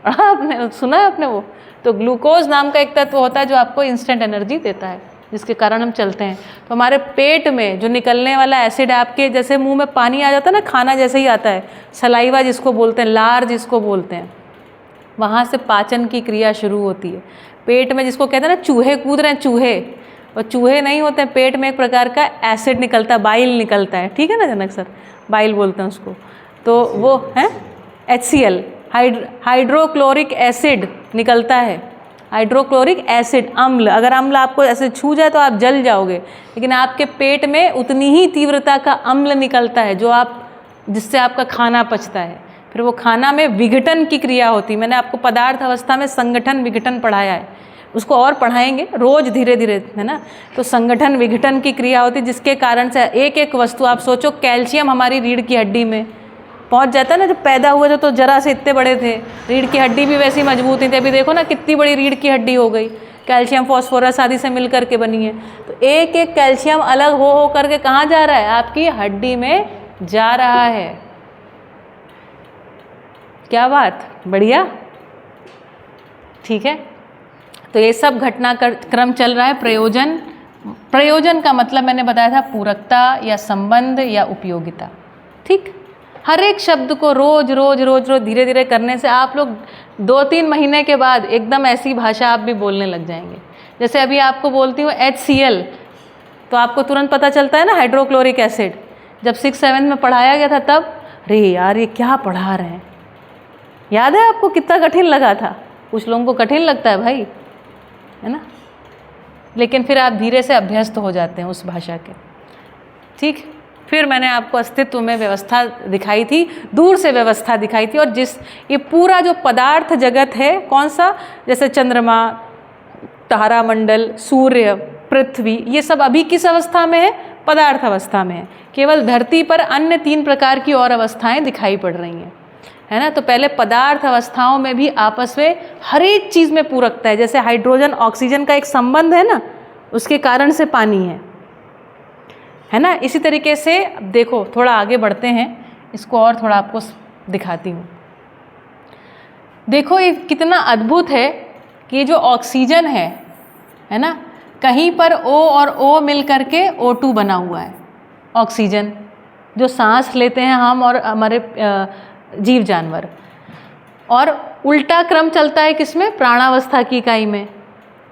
आपने सुना है आपने वो? तो ग्लूकोज नाम का एक तत्व होता है जो आपको इंस्टेंट एनर्जी देता है, जिसके कारण हम चलते हैं। तो हमारे पेट में जो निकलने वाला एसिड, आपके जैसे मुंह में पानी आ जाता है ना, खाना जैसे ही आता है, सलाइवा जिसको बोलते हैं, लार जिसको बोलते हैं, वहाँ से पाचन की क्रिया शुरू होती है। पेट में जिसको कहते हैं ना चूहे कूद रहे हैं, चूहे, और चूहे नहीं होते हैं, पेट में एक प्रकार का एसिड निकलता है, बाइल निकलता है, ठीक है ना जनक सर, बाइल बोलते हैं उसको। तो वो है HCl, हाइड्रोक्लोरिक एसिड निकलता है, हाइड्रोक्लोरिक एसिड, अम्ल। अगर अम्ल आपको ऐसे छू जाए तो आप जल जाओगे, लेकिन आपके पेट में उतनी ही तीव्रता का अम्ल निकलता है जिससे आपका खाना पचता है। फिर वो खाना में विघटन की क्रिया होती है। मैंने आपको पदार्थ अवस्था में संगठन विघटन पढ़ाया है, उसको और पढ़ाएंगे रोज धीरे धीरे, है ना। तो संगठन विघटन की क्रिया होती है, जिसके कारण से एक एक वस्तु, आप सोचो कैल्शियम हमारी रीढ़ की हड्डी में पहुंच जाता है ना, जब पैदा हुए थे तो जरा से इतने बड़े थे, रीढ़ की हड्डी भी वैसी मजबूत नहीं थी, अभी देखो ना कितनी बड़ी रीढ़ की हड्डी हो गई, कैल्शियम फॉस्फोरस आदि से मिल करके बनी है। तो एक एक कैल्शियम अलग हो करके कहाँ जा रहा है? आपकी हड्डी में जा रहा है। क्या बात, बढ़िया, ठीक है। तो ये सब घटनाक्रम चल रहा है। प्रयोजन का मतलब मैंने बताया था पूरकता या संबंध या उपयोगिता, ठीक। हर एक शब्द को रोज रोज रोज रोज धीरे धीरे करने से आप लोग 2-3 महीने के बाद एकदम ऐसी भाषा आप भी बोलने लग जाएंगे। जैसे अभी आपको बोलती हूँ HCl, तो आपको तुरंत पता चलता है ना, हाइड्रोक्लोरिक एसिड। जब 6-7 में पढ़ाया गया था तब, अरे यार ये क्या पढ़ा रहे हैं, याद है आपको कितना कठिन लगा था? कुछ लोगों को कठिन लगता है भाई, है ना, लेकिन फिर आप धीरे से अभ्यस्त हो जाते हैं उस भाषा के, ठीक। फिर मैंने आपको अस्तित्व में व्यवस्था दिखाई थी, दूर से व्यवस्था दिखाई थी, और ये पूरा जो पदार्थ जगत है, कौन सा, जैसे चंद्रमा, तारामंडल, सूर्य, पृथ्वी, ये सब अभी किस अवस्था में है? पदार्थ अवस्था में है। केवल धरती पर अन्य 3 प्रकार की और अवस्थाएं दिखाई पड़ रही हैं, है ना। तो पहले पदार्थ अवस्थाओं में भी आपस में हर एक चीज़ में पूरकता है। जैसे हाइड्रोजन ऑक्सीजन का एक संबंध है ना, उसके कारण से पानी है ना। इसी तरीके से देखो, थोड़ा आगे बढ़ते हैं, इसको और थोड़ा आपको दिखाती हूँ। देखो ये कितना अद्भुत है कि ये जो ऑक्सीजन है ना, कहीं पर O और O मिल करके O2 बना हुआ है। ऑक्सीजन जो सांस लेते हैं हम और हमारे जीव जानवर, और उल्टा क्रम चलता है किसमें? प्राणावस्था की इकाई में।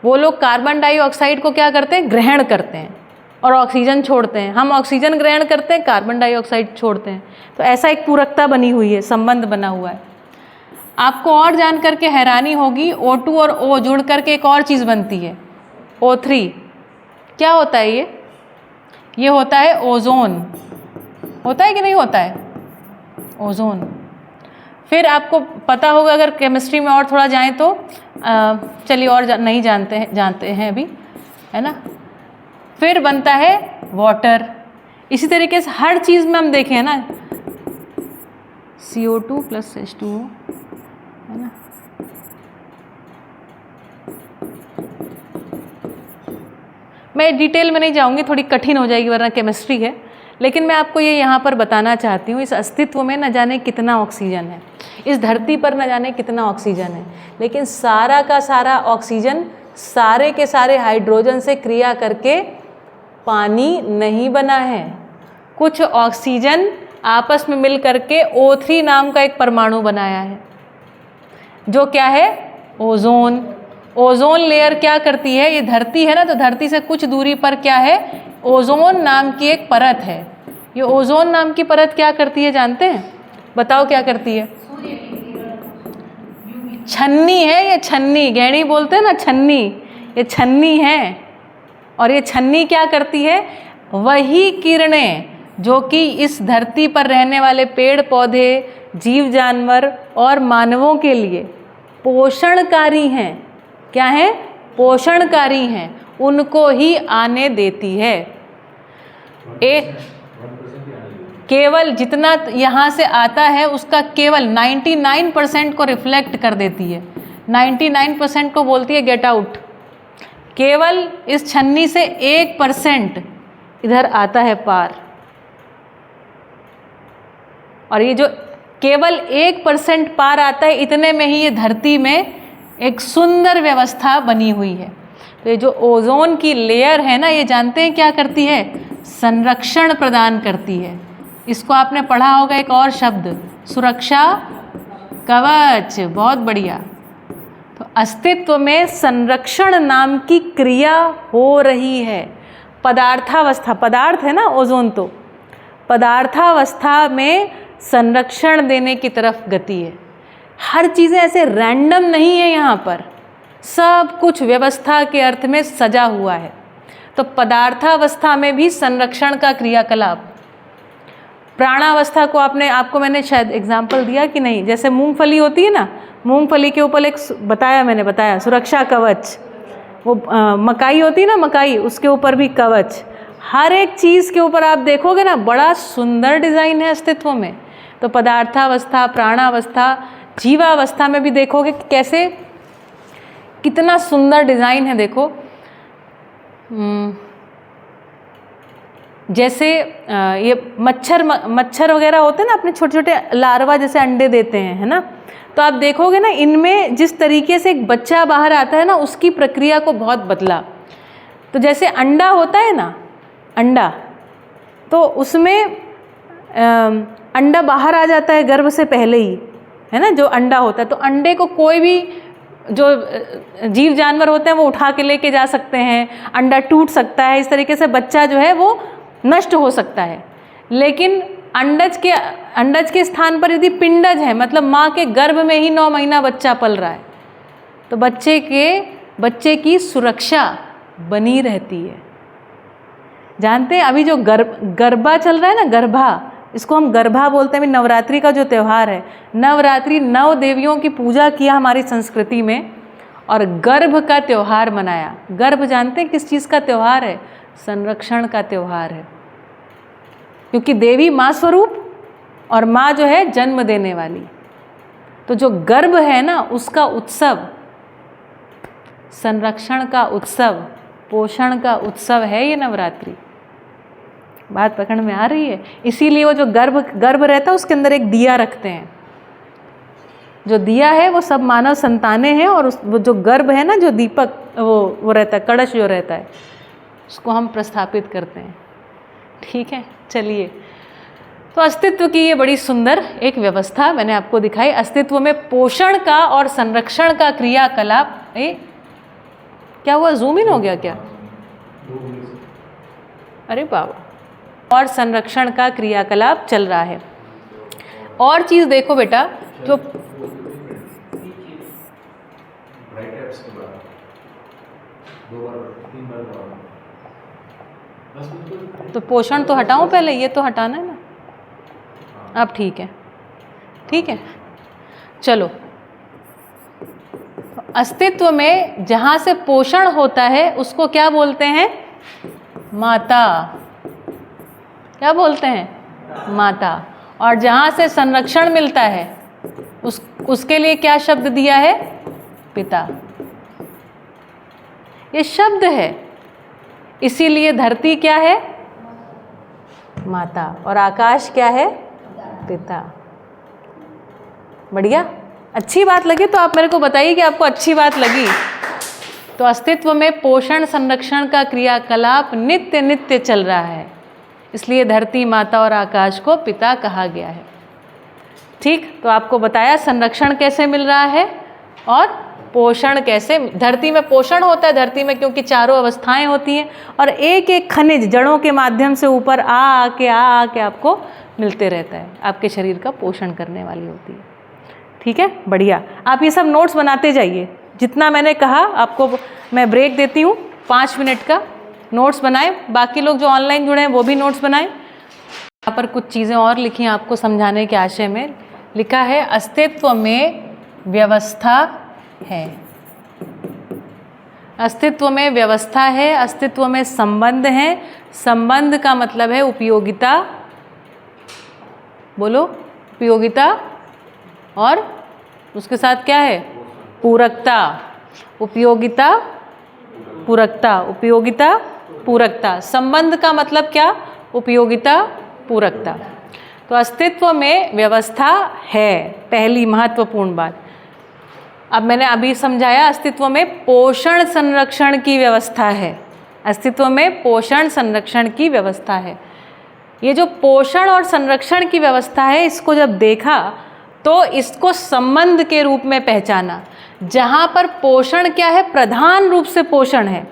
वो लोग कार्बन डाइऑक्साइड को क्या करते हैं? ग्रहण करते हैं और ऑक्सीजन छोड़ते हैं। हम ऑक्सीजन ग्रहण करते हैं, कार्बन डाइऑक्साइड छोड़ते हैं। तो ऐसा एक पूरकता बनी हुई है, संबंध बना हुआ है। आपको और जान करके हैरानी होगी, O2 और O जुड़ करके एक और चीज़ बनती है, O3। क्या होता है ये होता है ओजोन। होता है कि नहीं होता है? ओजोन। फिर आपको पता होगा, अगर केमिस्ट्री में और थोड़ा जाएं तो, चलिए और नहीं जानते हैं अभी, है ना। फिर बनता है वाटर। इसी तरीके से हर चीज़ में हम देखें ना, CO2 + H2O, है ना। मैं डिटेल में नहीं जाऊंगी, थोड़ी कठिन हो जाएगी वरना केमिस्ट्री है, लेकिन मैं आपको ये यहाँ पर बताना चाहती हूँ, इस अस्तित्व में न जाने कितना ऑक्सीजन है, इस धरती पर न जाने कितना ऑक्सीजन है, लेकिन सारा का सारा ऑक्सीजन सारे के सारे हाइड्रोजन से क्रिया करके पानी नहीं बना है। कुछ ऑक्सीजन आपस में मिल करके O3 नाम का एक परमाणु बनाया है, जो क्या है? ओजोन। ओजोन लेयर क्या करती है? ये धरती है ना, तो धरती से कुछ दूरी पर क्या है? ओजोन नाम की एक परत है। ये ओजोन नाम की परत क्या करती है जानते हैं? बताओ क्या करती है? छन्नी है ये, छन्नी, गहनी बोलते हैं ना, छन्नी, ये छन्नी है। और ये छन्नी क्या करती है? वही किरणें जो कि इस धरती पर रहने वाले पेड़ पौधे, जीव जानवर और मानवों के लिए पोषणकारी हैं। क्या है? पोषणकारी हैं, उनको ही आने देती है। केवल जितना यहाँ से आता है उसका केवल 99% को रिफ्लेक्ट कर देती है, 99% को बोलती है गेट आउट। केवल इस छन्नी से 1% इधर आता है पार, और ये जो केवल 1% पार आता है, इतने में ही ये धरती में एक सुंदर व्यवस्था बनी हुई है। तो ये जो ओजोन की लेयर है ना, ये जानते हैं क्या करती है? संरक्षण प्रदान करती है। इसको आपने पढ़ा होगा एक और शब्द, सुरक्षा कवच। बहुत बढ़िया। तो अस्तित्व में संरक्षण नाम की क्रिया हो रही है। पदार्थावस्था, पदार्थ है ना ओजोन, तो पदार्थावस्था में संरक्षण देने की तरफ गति है। हर चीज़ें ऐसे रैंडम नहीं है, यहाँ पर सब कुछ व्यवस्था के अर्थ में सजा हुआ है। तो पदार्थावस्था में भी संरक्षण का क्रियाकलाप। प्राणावस्था को आपको मैंने शायद एग्जाम्पल दिया कि नहीं, जैसे मूंगफली होती है ना, मूंगफली के ऊपर एक मैंने बताया सुरक्षा कवच। वो मकाई होती है ना, मकाई, उसके ऊपर भी कवच। हर एक चीज़ के ऊपर आप देखोगे ना, बड़ा सुंदर डिज़ाइन है अस्तित्व में। तो पदार्थावस्था, प्राणावस्था, जीवावस्था में भी देखोगे कि कैसे कितना सुंदर डिज़ाइन है। देखो जैसे ये मच्छर वगैरह होते हैं ना, अपने छोटे छोटे लार्वा जैसे अंडे देते हैं, है ना। तो आप देखोगे ना, इनमें जिस तरीके से एक बच्चा बाहर आता है ना, उसकी प्रक्रिया को बहुत बदला। तो जैसे अंडा होता है ना, अंडा, तो उसमें अंडा बाहर आ जाता है गर्भ से पहले ही, है ना, जो अंडा होता है। तो अंडे को कोई भी जो जीव जानवर होते हैं वो उठा के लेके जा सकते हैं, अंडा टूट सकता है, इस तरीके से बच्चा जो है वो नष्ट हो सकता है। लेकिन अंडज के स्थान पर यदि पिंडज है, मतलब माँ के गर्भ में ही 9 महीना बच्चा पल रहा है, तो बच्चे की सुरक्षा बनी रहती है। जानते हैं अभी जो गरबा चल रहा है ना, गरबा, इसको हम गरबा बोलते हैं। नवरात्रि का जो त्यौहार है, नवरात्रि 9 देवियों की पूजा किया हमारी संस्कृति में, और गर्भ का त्यौहार मनाया। गर्भ जानते हैं किस चीज़ का त्यौहार है? संरक्षण का त्यौहार है, क्योंकि देवी माँ स्वरूप और माँ जो है जन्म देने वाली। तो जो गर्भ है ना, उसका उत्सव, संरक्षण का उत्सव, पोषण का उत्सव है ये नवरात्रि। बात पकड़ में आ रही है? इसीलिए वो जो गर्भ रहता है, उसके अंदर एक दिया रखते हैं। जो दिया है वो सब मानव संतानें हैं, और वो जो गर्भ है ना, जो दीपक वो रहता है, कलश जो रहता है, उसको हम प्रस्थापित करते हैं। ठीक है, चलिए। तो अस्तित्व की ये बड़ी सुंदर एक व्यवस्था मैंने आपको दिखाई। अस्तित्व में पोषण का और संरक्षण का क्रियाकलाप। क्या हुआ, जूम इन हो गया क्या? अरे बाबा। और संरक्षण का क्रियाकलाप चल रहा है। और चीज़ देखो बेटा, जो तो पोषण तो हटाऊं पहले, ये तो हटाना है ना। अब ठीक है, ठीक है, चलो। अस्तित्व में जहाँ से पोषण होता है उसको क्या बोलते हैं? माता। क्या बोलते हैं? माता। और जहाँ से संरक्षण मिलता है उसके लिए क्या शब्द दिया है? पिता। ये शब्द है, इसीलिए धरती क्या है? माता, और आकाश क्या है? पिता। बढ़िया, अच्छी बात लगी तो आप मेरे को बताइए कि आपको अच्छी बात लगी। तो अस्तित्व में पोषण संरक्षण का क्रियाकलाप नित्य नित्य चल रहा है, इसलिए धरती माता और आकाश को पिता कहा गया है। ठीक, तो आपको बताया संरक्षण कैसे मिल रहा है और पोषण कैसे। धरती में पोषण होता है, धरती में क्योंकि चारों अवस्थाएं होती हैं, और एक एक खनिज जड़ों के माध्यम से ऊपर आके आपको मिलते रहता है, आपके शरीर का पोषण करने वाली होती है। ठीक है, बढ़िया। आप ये सब नोट्स बनाते जाइए, जितना मैंने कहा आपको मैं ब्रेक देती हूँ 5 मिनट का, नोट्स बनाएं। बाकी लोग जो ऑनलाइन जुड़े हैं वो भी नोट्स बनाएं। यहाँ पर कुछ चीज़ें और लिखी हैं आपको समझाने के आशय में। लिखा है अस्तित्व में व्यवस्था है, अस्तित्व में व्यवस्था है, अस्तित्व में संबंध है। संबंध का मतलब है उपयोगिता। बोलो, उपयोगिता, और उसके साथ क्या है? पूरकता। उपयोगिता, पूरकता, उपयोगिता, पूरकता। संबंध का मतलब क्या? उपयोगिता, पूरकता। तो अस्तित्व में व्यवस्था है, पहली महत्वपूर्ण बात। अब मैंने अभी समझाया, अस्तित्व में पोषण संरक्षण की व्यवस्था है। अस्तित्व में पोषण संरक्षण की व्यवस्था है। ये जो पोषण और संरक्षण की व्यवस्था है, इसको जब देखा तो इसको संबंध के रूप में पहचाना। जहाँ पर पोषण क्या है? प्रधान रूप से पोषण है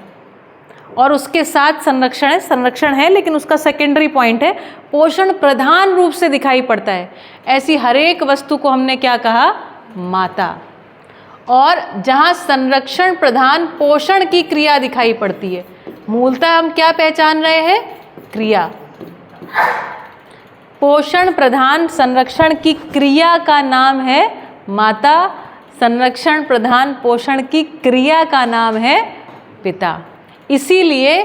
और उसके साथ संरक्षण है। संरक्षण है लेकिन उसका सेकेंडरी पॉइंट है, पोषण प्रधान रूप से दिखाई पड़ता है। ऐसी हर एक वस्तु को हमने क्या कहा? माता। और जहाँ संरक्षण प्रधान पोषण की क्रिया दिखाई पड़ती है, मूलतः हम क्या पहचान रहे हैं? क्रिया। पोषण प्रधान संरक्षण की क्रिया का नाम है माता, संरक्षण प्रधान पोषण की क्रिया का नाम है पिता। इसीलिए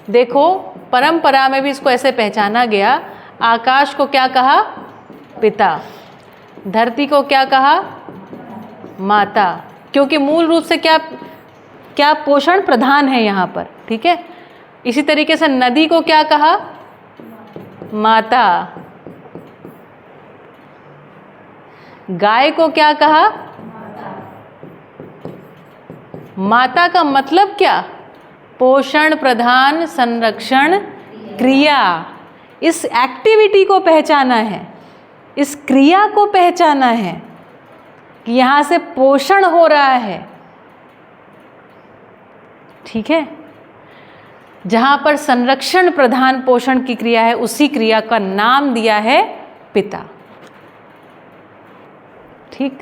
देखो परंपरा में भी इसको ऐसे पहचाना गया। आकाश को क्या कहा? पिता। धरती को क्या कहा? माता। क्योंकि मूल रूप से क्या पोषण प्रधान है यहाँ पर, ठीक है। इसी तरीके से नदी को क्या कहा? माता। गाय को क्या कहा? माता का मतलब क्या? पोषण प्रधान संरक्षण क्रिया। इस एक्टिविटी को पहचाना है, इस क्रिया को पहचाना है कि यहाँ से पोषण हो रहा है, ठीक है। जहाँ पर संरक्षण प्रधान पोषण की क्रिया है, उसी क्रिया का नाम दिया है पिता, ठीक।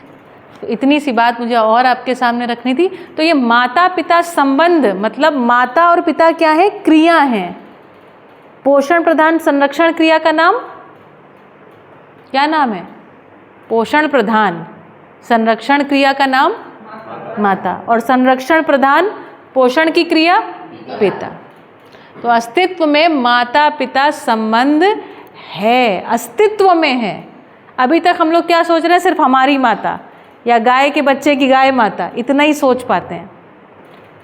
तो इतनी सी बात मुझे और आपके सामने रखनी थी। तो ये माता पिता संबंध, मतलब माता और पिता क्या है? क्रिया है। पोषण प्रधान संरक्षण क्रिया का नाम क्या नाम है? पोषण प्रधान। संरक्षण क्रिया का नाम माता, और संरक्षण प्रधान पोषण की क्रिया पिता। तो अस्तित्व में माता पिता संबंध है, अस्तित्व में है। अभी तक हम लोग क्या सोच रहे हैं? सिर्फ हमारी माता या गाय के बच्चे की गाय माता, इतना ही सोच पाते हैं।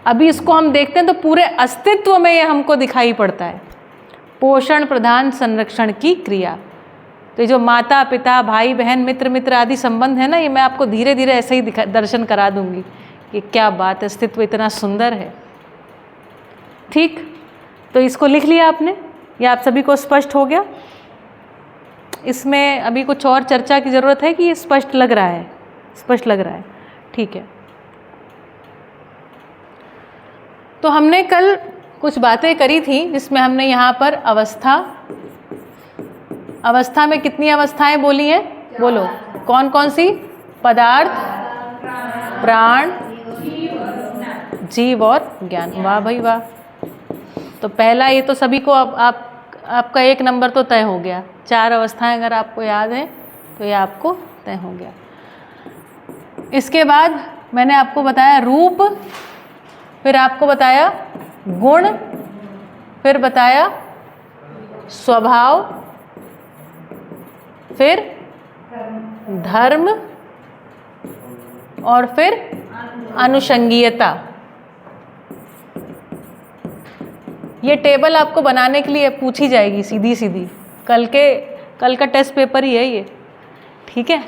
अभी इसको हम देखते हैं तो पूरे अस्तित्व में ये हमको दिखाई पड़ता है, पोषण प्रधान संरक्षण की क्रिया। तो ये जो माता पिता भाई बहन मित्र मित्र आदि संबंध है ना, ये मैं आपको धीरे धीरे ऐसे ही दर्शन करा दूंगी कि क्या बात है, अस्तित्व इतना सुंदर है, ठीक। तो इसको लिख लिया आपने, या आप सभी को स्पष्ट हो गया? इसमें अभी कुछ और चर्चा की ज़रूरत है कि ये स्पष्ट लग रहा है? स्पष्ट लग रहा है, ठीक है। तो हमने कल कुछ बातें करी थी जिसमें हमने यहाँ पर अवस्था में कितनी अवस्थाएं बोली हैं? बोलो कौन कौन सी? पदार्थ, प्राण, जीव और ज्ञान। वाह भाई वाह। तो पहला ये तो सभी को आपका 1 नंबर तो तय हो गया। 4 अवस्थाएं अगर आपको याद है तो ये आपको तय हो गया। इसके बाद मैंने आपको बताया रूप, फिर आपको बताया गुण, फिर बताया स्वभाव, फिर धर्म, और फिर अनुषंगीयता। ये टेबल आपको बनाने के लिए पूछी जाएगी सीधी सीधी, कल का टेस्ट पेपर ही है ये, ठीक है।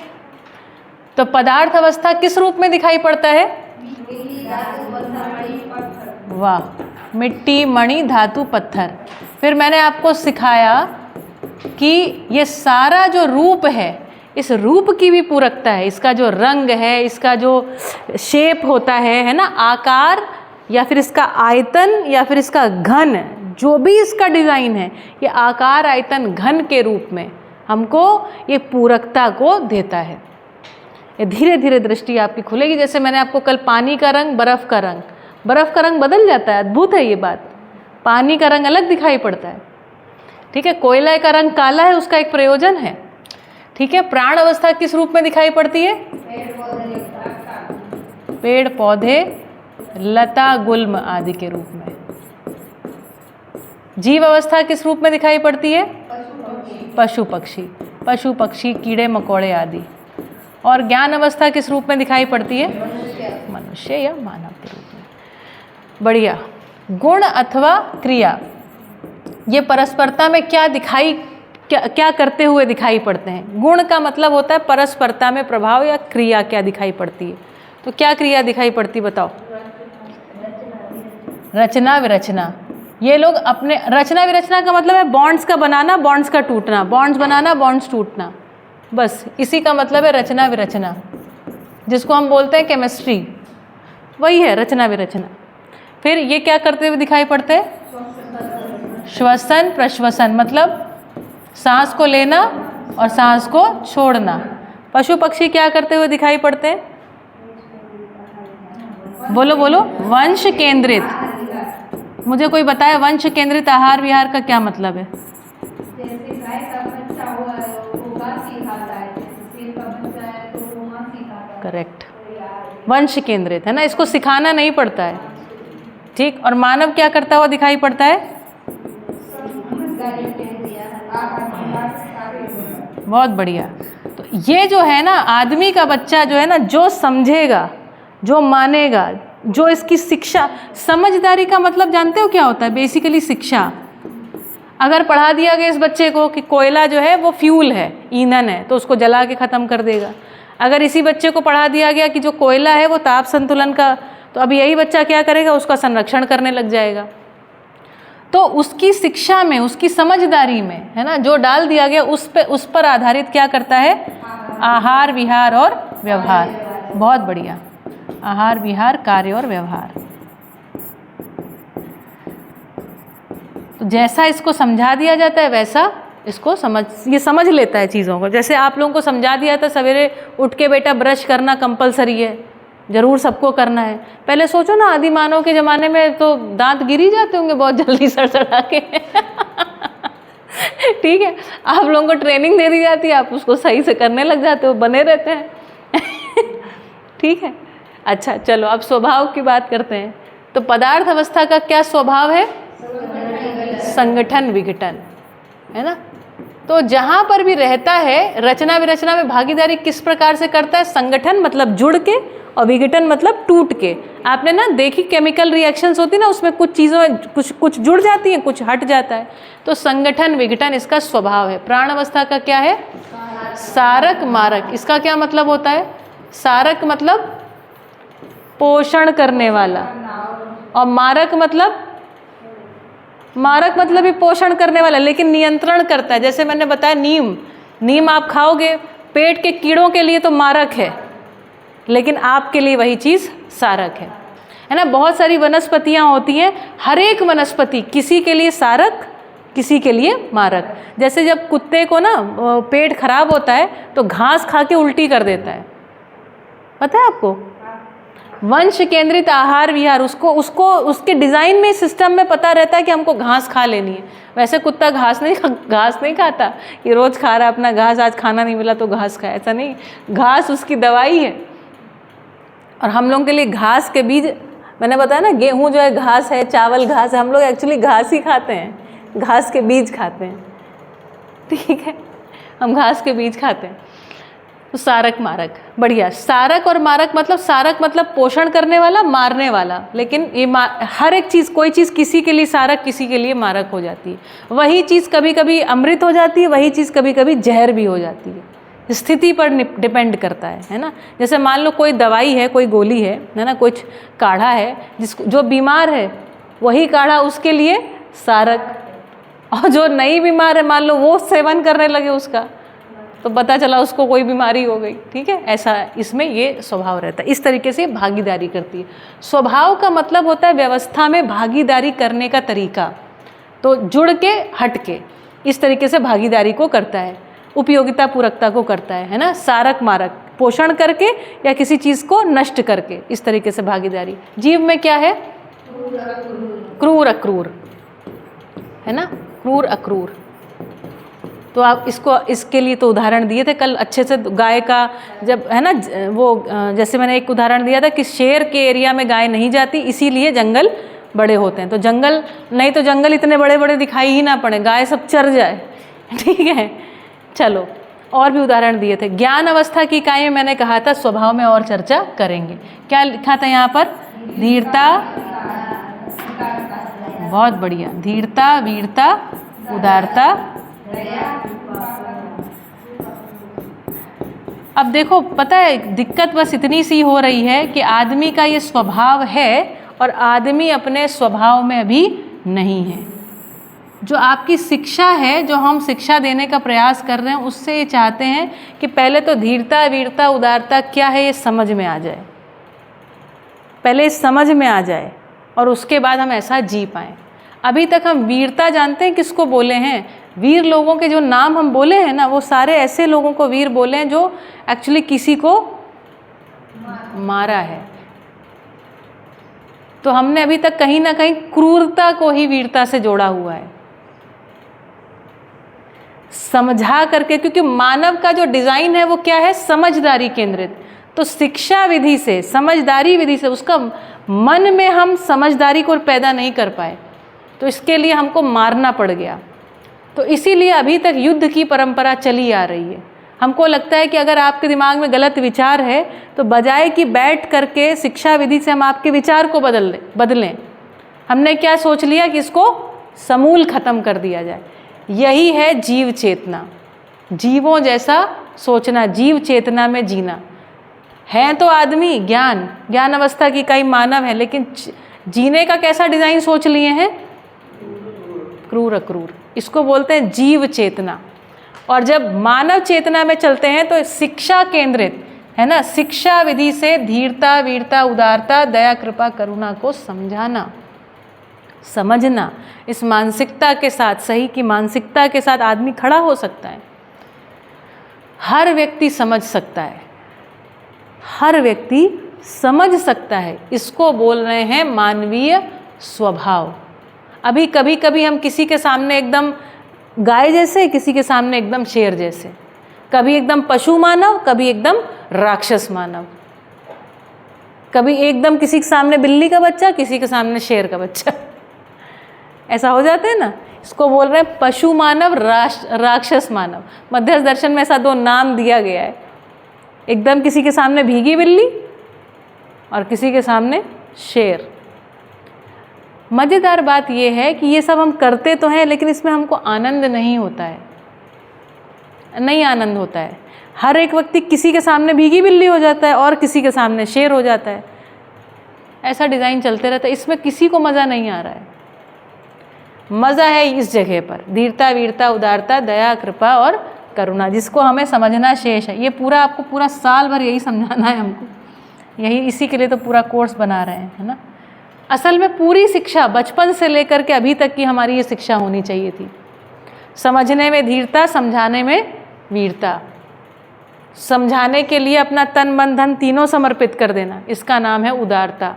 तो पदार्थ अवस्था किस रूप में दिखाई पड़ता है? वाह, मिट्टी मणि धातु पत्थर। फिर मैंने आपको सिखाया कि ये सारा जो रूप है, इस रूप की भी पूरकता है। इसका जो रंग है, इसका जो शेप होता है ना, आकार, या फिर इसका आयतन, या फिर इसका घन, जो भी इसका डिज़ाइन है, ये आकार आयतन घन के रूप में हमको ये पूरकता को देता है। ये धीरे धीरे दृष्टि आपकी खुलेगी। जैसे मैंने आपको कल पानी का रंग, बर्फ़ का रंग बदल जाता है। अद्भुत है ये बात। पानी का रंग अलग दिखाई पड़ता है, ठीक है। कोयले का रंग काला है, उसका एक प्रयोजन है, ठीक है। प्राण अवस्था किस रूप में दिखाई पड़ती है? पेड़ पौधे लता गुल्म आदि के रूप में। जीव अवस्था किस रूप में दिखाई पड़ती है? पशु पक्षी कीड़े मकोड़े आदि। और ज्ञान अवस्था किस रूप में दिखाई पड़ती है? मनुष्य या मानव के रूप में। बढ़िया। गुण अथवा क्रिया, ये परस्परता में क्या करते हुए दिखाई पड़ते हैं। गुण का मतलब होता है परस्परता में प्रभाव, या क्रिया क्या दिखाई पड़ती है। तो क्या क्रिया दिखाई पड़ती बताओ? रचना विरचना। ये लोग अपने, रचना विरचना का मतलब है बॉन्ड्स का बनाना, बॉन्ड्स का टूटना, बॉन्ड्स बनाना, बॉन्ड्स टूटना, बस इसी का मतलब है रचना विरचना, जिसको हम बोलते हैं केमिस्ट्री, वही है रचना विरचना। फिर ये क्या करते हुए दिखाई पड़ते हैं? श्वसन प्रश्वसन, मतलब सांस को लेना और सांस को छोड़ना। पशु पक्षी क्या करते हुए दिखाई पड़ते हैं? बोलो बोलो। वंश केंद्रित। मुझे कोई बताए वंश केंद्रित आहार विहार का क्या मतलब है? जैसे गाय का बच्चा होगा सिखाता है, शेर का बच्चा है तो वो मां सिखाता है। करेक्ट, वंश केंद्रित है ना, इसको सिखाना नहीं पड़ता है। ठीक, और मानव क्या करता हुआ दिखाई पड़ता है? बहुत बढ़िया। तो ये जो है ना, आदमी का बच्चा जो है ना, जो समझेगा, जो मानेगा, जो इसकी शिक्षा, समझदारी का मतलब जानते हो क्या होता है? बेसिकली शिक्षा। अगर पढ़ा दिया गया इस बच्चे को कि कोयला जो है वो फ्यूल है, ईंधन है, तो उसको जला के ख़त्म कर देगा। अगर इसी बच्चे को पढ़ा दिया गया कि जो कोयला है वो ताप संतुलन का, तो अब यही बच्चा क्या करेगा? उसका संरक्षण करने लग जाएगा। तो उसकी शिक्षा में, उसकी समझदारी में, है ना, जो डाल दिया गया उस पर आधारित क्या करता है? आहार विहार और व्यवहार। बहुत बढ़िया, आहार विहार कार्य और व्यवहार। तो जैसा इसको समझा दिया जाता है वैसा इसको ये समझ लेता है चीज़ों को। जैसे आप लोगों को समझा दिया था सवेरे उठ के बेटा ब्रश करना कंपलसरी है, ज़रूर सबको करना है। पहले सोचो ना, आदि मानव के ज़माने में तो दांत गिर ही जाते होंगे बहुत जल्दी सड़सड़ा के। ठीक है, आप लोगों को ट्रेनिंग दे दी जाती है, आप उसको सही से करने लग जाते हो, बने रहते हैं। ठीक है, अच्छा चलो अब स्वभाव की बात करते हैं। तो पदार्थ अवस्था का क्या स्वभाव है? संगठन विघटन, है ना। तो जहाँ पर भी रहता है, रचना विरचना में भागीदारी किस प्रकार से करता है? संगठन मतलब जुड़ के, और विघटन मतलब टूट के। आपने ना देखी केमिकल रिएक्शंस होती ना, उसमें कुछ चीज़ें कुछ जुड़ जाती हैं, कुछ हट जाता है। तो संगठन विघटन इसका स्वभाव है। प्राण अवस्था का क्या है? सारक मारक। इसका क्या मतलब होता है? सारक मतलब पोषण करने वाला, और मारक भी पोषण करने वाला, लेकिन नियंत्रण करता है। जैसे मैंने बताया नीम आप खाओगे, पेट के कीड़ों के लिए तो मारक है, लेकिन आपके लिए वही चीज़ सारक है ना। बहुत सारी वनस्पतियाँ होती हैं, हर एक वनस्पति किसी के लिए सारक, किसी के लिए मारक। जैसे जब कुत्ते को ना पेट खराब होता है तो घास खा के उल्टी कर देता है, पता है आपको? वंश केंद्रित आहार विहार, उसके डिज़ाइन में, सिस्टम में पता रहता है कि हमको घास खा लेनी है। वैसे कुत्ता घास नहीं खाता कि रोज़ खा रहा है अपना घास, आज खाना नहीं मिला तो घास खाए, ऐसा नहीं। घास उसकी दवाई है। और हम लोगों के लिए घास के बीज, मैंने बताया ना, गेहूँ जो है घास है, चावल घास है, हम लोग एक्चुअली घास ही खाते हैं, घास के बीज खाते हैं। ठीक है, हम घास के बीज खाते हैं। तो सारक मारक, बढ़िया। सारक और मारक मतलब, सारक मतलब पोषण करने वाला, मारने वाला। लेकिन ये हर एक चीज़, कोई चीज़ किसी के लिए सारक, किसी के लिए मारक हो जाती है। वही चीज़ कभी कभी अमृत हो जाती है, वही चीज़ कभी कभी जहर भी हो जाती है। स्थिति पर डिपेंड करता है ना। जैसे मान लो कोई दवाई है, कोई गोली है ना, कुछ काढ़ा है, जो बीमार है वही काढ़ा उसके लिए सारक, और जो नहीं बीमार है मान लो वो सेवन करने लगे उसका, तो पता चला उसको कोई बीमारी हो गई। ठीक है, ऐसा इसमें ये स्वभाव रहता है। इस तरीके से भागीदारी करती है। स्वभाव का मतलब होता है व्यवस्था में भागीदारी करने का तरीका। तो जुड़ के हट के इस तरीके से भागीदारी को करता है, उपयोगिता पूरकता को करता है ना। सारक मारक, पोषण करके या किसी चीज़ को नष्ट करके, इस तरीके से भागीदारी। जीव में क्या है? क्रूर अक्रूर, है ना, क्रूर अक्रूर। तो आप इसके लिए तो उदाहरण दिए थे कल अच्छे से। गाय का जब, है ना, वो जैसे मैंने एक उदाहरण दिया था कि शेर के एरिया में गाय नहीं जाती, इसीलिए जंगल बड़े होते हैं। तो जंगल नहीं तो जंगल इतने बड़े बड़े दिखाई ही ना पड़े, गाय सब चर जाए। ठीक है, चलो और भी उदाहरण दिए थे। ज्ञान अवस्था की इकाई में मैंने कहा था स्वभाव में और चर्चा करेंगे। क्या लिखा था यहाँ पर? धीरता, बहुत बढ़िया। धीरता, वीरता, उदारता। अब देखो, पता है दिक्कत बस इतनी सी हो रही है कि आदमी का ये स्वभाव है और आदमी अपने स्वभाव में अभी नहीं है। जो आपकी शिक्षा है, जो हम शिक्षा देने का प्रयास कर रहे हैं, उससे ये चाहते हैं कि पहले तो धीरता, वीरता, उदारता क्या है ये समझ में आ जाए, पहले समझ में आ जाए और उसके बाद हम ऐसा जी पाएँ। अभी तक हम वीरता जानते हैं किसको बोले हैं? वीर लोगों के जो नाम हम बोले हैं ना, वो सारे ऐसे लोगों को वीर बोले हैं जो एक्चुअली किसी को मारा है। तो हमने अभी तक कहीं ना कहीं क्रूरता को ही वीरता से जोड़ा हुआ है, समझा करके, क्योंकि मानव का जो डिजाइन है वो क्या है? समझदारी केंद्रित। तो शिक्षा विधि से, समझदारी विधि से उसका मन में हम समझदारी को पैदा नहीं कर पाए, तो इसके लिए हमको मारना पड़ गया। तो इसीलिए अभी तक युद्ध की परंपरा चली आ रही है। हमको लगता है कि अगर आपके दिमाग में गलत विचार है तो बजाय कि बैठ करके शिक्षा विधि से हम आपके विचार को बदलें, हमने क्या सोच लिया कि इसको समूल खत्म कर दिया जाए। यही है जीव चेतना, जीवों जैसा सोचना, जीव चेतना में जीना। है तो आदमी ज्ञान अवस्था की कई मानव है, लेकिन जीने का कैसा डिजाइन सोच लिए हैं? क्रूर अक्रूर। इसको बोलते हैं जीव चेतना। और जब मानव चेतना में चलते हैं तो शिक्षा केंद्रित है ना, शिक्षा विधि से धीरता, वीरता, उदारता, दया, कृपा, करुणा को समझाना, समझना। इस मानसिकता के साथ, सही की मानसिकता के साथ आदमी खड़ा हो सकता है। हर व्यक्ति समझ सकता है, हर व्यक्ति समझ सकता है। इसको बोल रहे हैं मानवीय स्वभाव। अभी कभी कभी हम किसी के सामने एकदम गाय जैसे, किसी के सामने एकदम शेर जैसे, कभी एकदम पशु मानव, कभी एकदम राक्षस मानव, कभी एकदम किसी के सामने बिल्ली का बच्चा, किसी के सामने शेर का बच्चा, ऐसा हो जाता है ना। इसको बोल रहे हैं पशु मानव, राक्षस मानव। मध्यस्थ दर्शन में ऐसा दो नाम दिया गया है, एकदम किसी के सामने भीगी बिल्ली और किसी के सामने शेर। मज़ेदार बात यह है कि ये सब हम करते तो हैं, लेकिन इसमें हमको आनंद नहीं होता है, नहीं आनंद होता है। हर एक व्यक्ति किसी के सामने भीगी बिल्ली हो जाता है और किसी के सामने शेर हो जाता है। ऐसा डिज़ाइन चलते रहता है, इसमें किसी को मज़ा नहीं आ रहा है। मज़ा है इस जगह पर, धीरता, वीरता, उदारता, दया, कृपा और करुणा, जिसको हमें समझना शेष है। ये पूरा आपको पूरा साल भर यही समझाना है हमको, यही इसी के लिए तो पूरा कोर्स बना रहे हैं, है ना। असल में पूरी शिक्षा बचपन से लेकर के अभी तक की हमारी ये शिक्षा होनी चाहिए थी। समझने में धीरता, समझाने में वीरता, समझाने के लिए अपना तन मन धन तीनों समर्पित कर देना, इसका नाम है उदारता।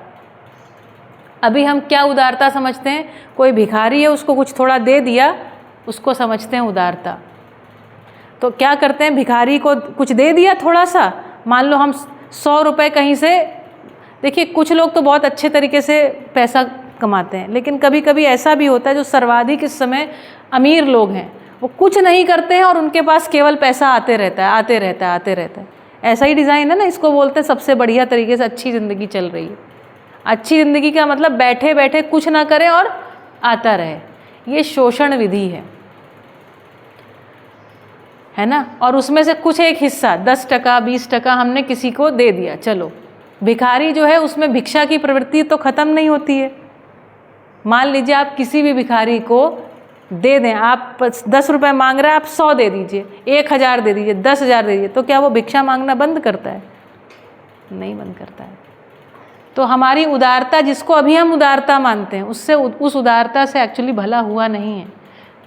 अभी हम क्या उदारता समझते हैं? कोई भिखारी है, उसको कुछ थोड़ा दे दिया, उसको समझते हैं उदारता। तो क्या करते हैं, भिखारी को कुछ दे दिया थोड़ा सा, मान लो हम 100 रुपये कहीं से, देखिए कुछ लोग तो बहुत अच्छे तरीके से पैसा कमाते हैं, लेकिन कभी कभी ऐसा भी होता है जो सर्वाधिक इस समय अमीर लोग हैं, वो कुछ नहीं करते हैं और उनके पास केवल पैसा आते रहता है, आते रहता है, आते रहता है। ऐसा ही डिज़ाइन है ना, इसको बोलते हैं सबसे बढ़िया तरीके से अच्छी ज़िंदगी चल रही है। अच्छी ज़िंदगी का मतलब बैठे बैठे कुछ ना करें और आता रहे, ये शोषण विधि है ना। और उसमें से कुछ एक हिस्सा 10%, 20% हमने किसी को दे दिया, चलो। भिखारी जो है उसमें भिक्षा की प्रवृत्ति तो ख़त्म नहीं होती है। मान लीजिए आप किसी भी भिखारी को दे दें, आप 10 रुपये मांग रहे हैं, आप 100 दे दीजिए, 1000 दे दीजिए, 10,000 दे दीजिए, तो क्या वो भिक्षा मांगना बंद करता है? नहीं बंद करता है। तो हमारी उदारता, जिसको अभी हम उदारता मानते हैं, उससे उस उदारता से एक्चुअली भला हुआ नहीं है।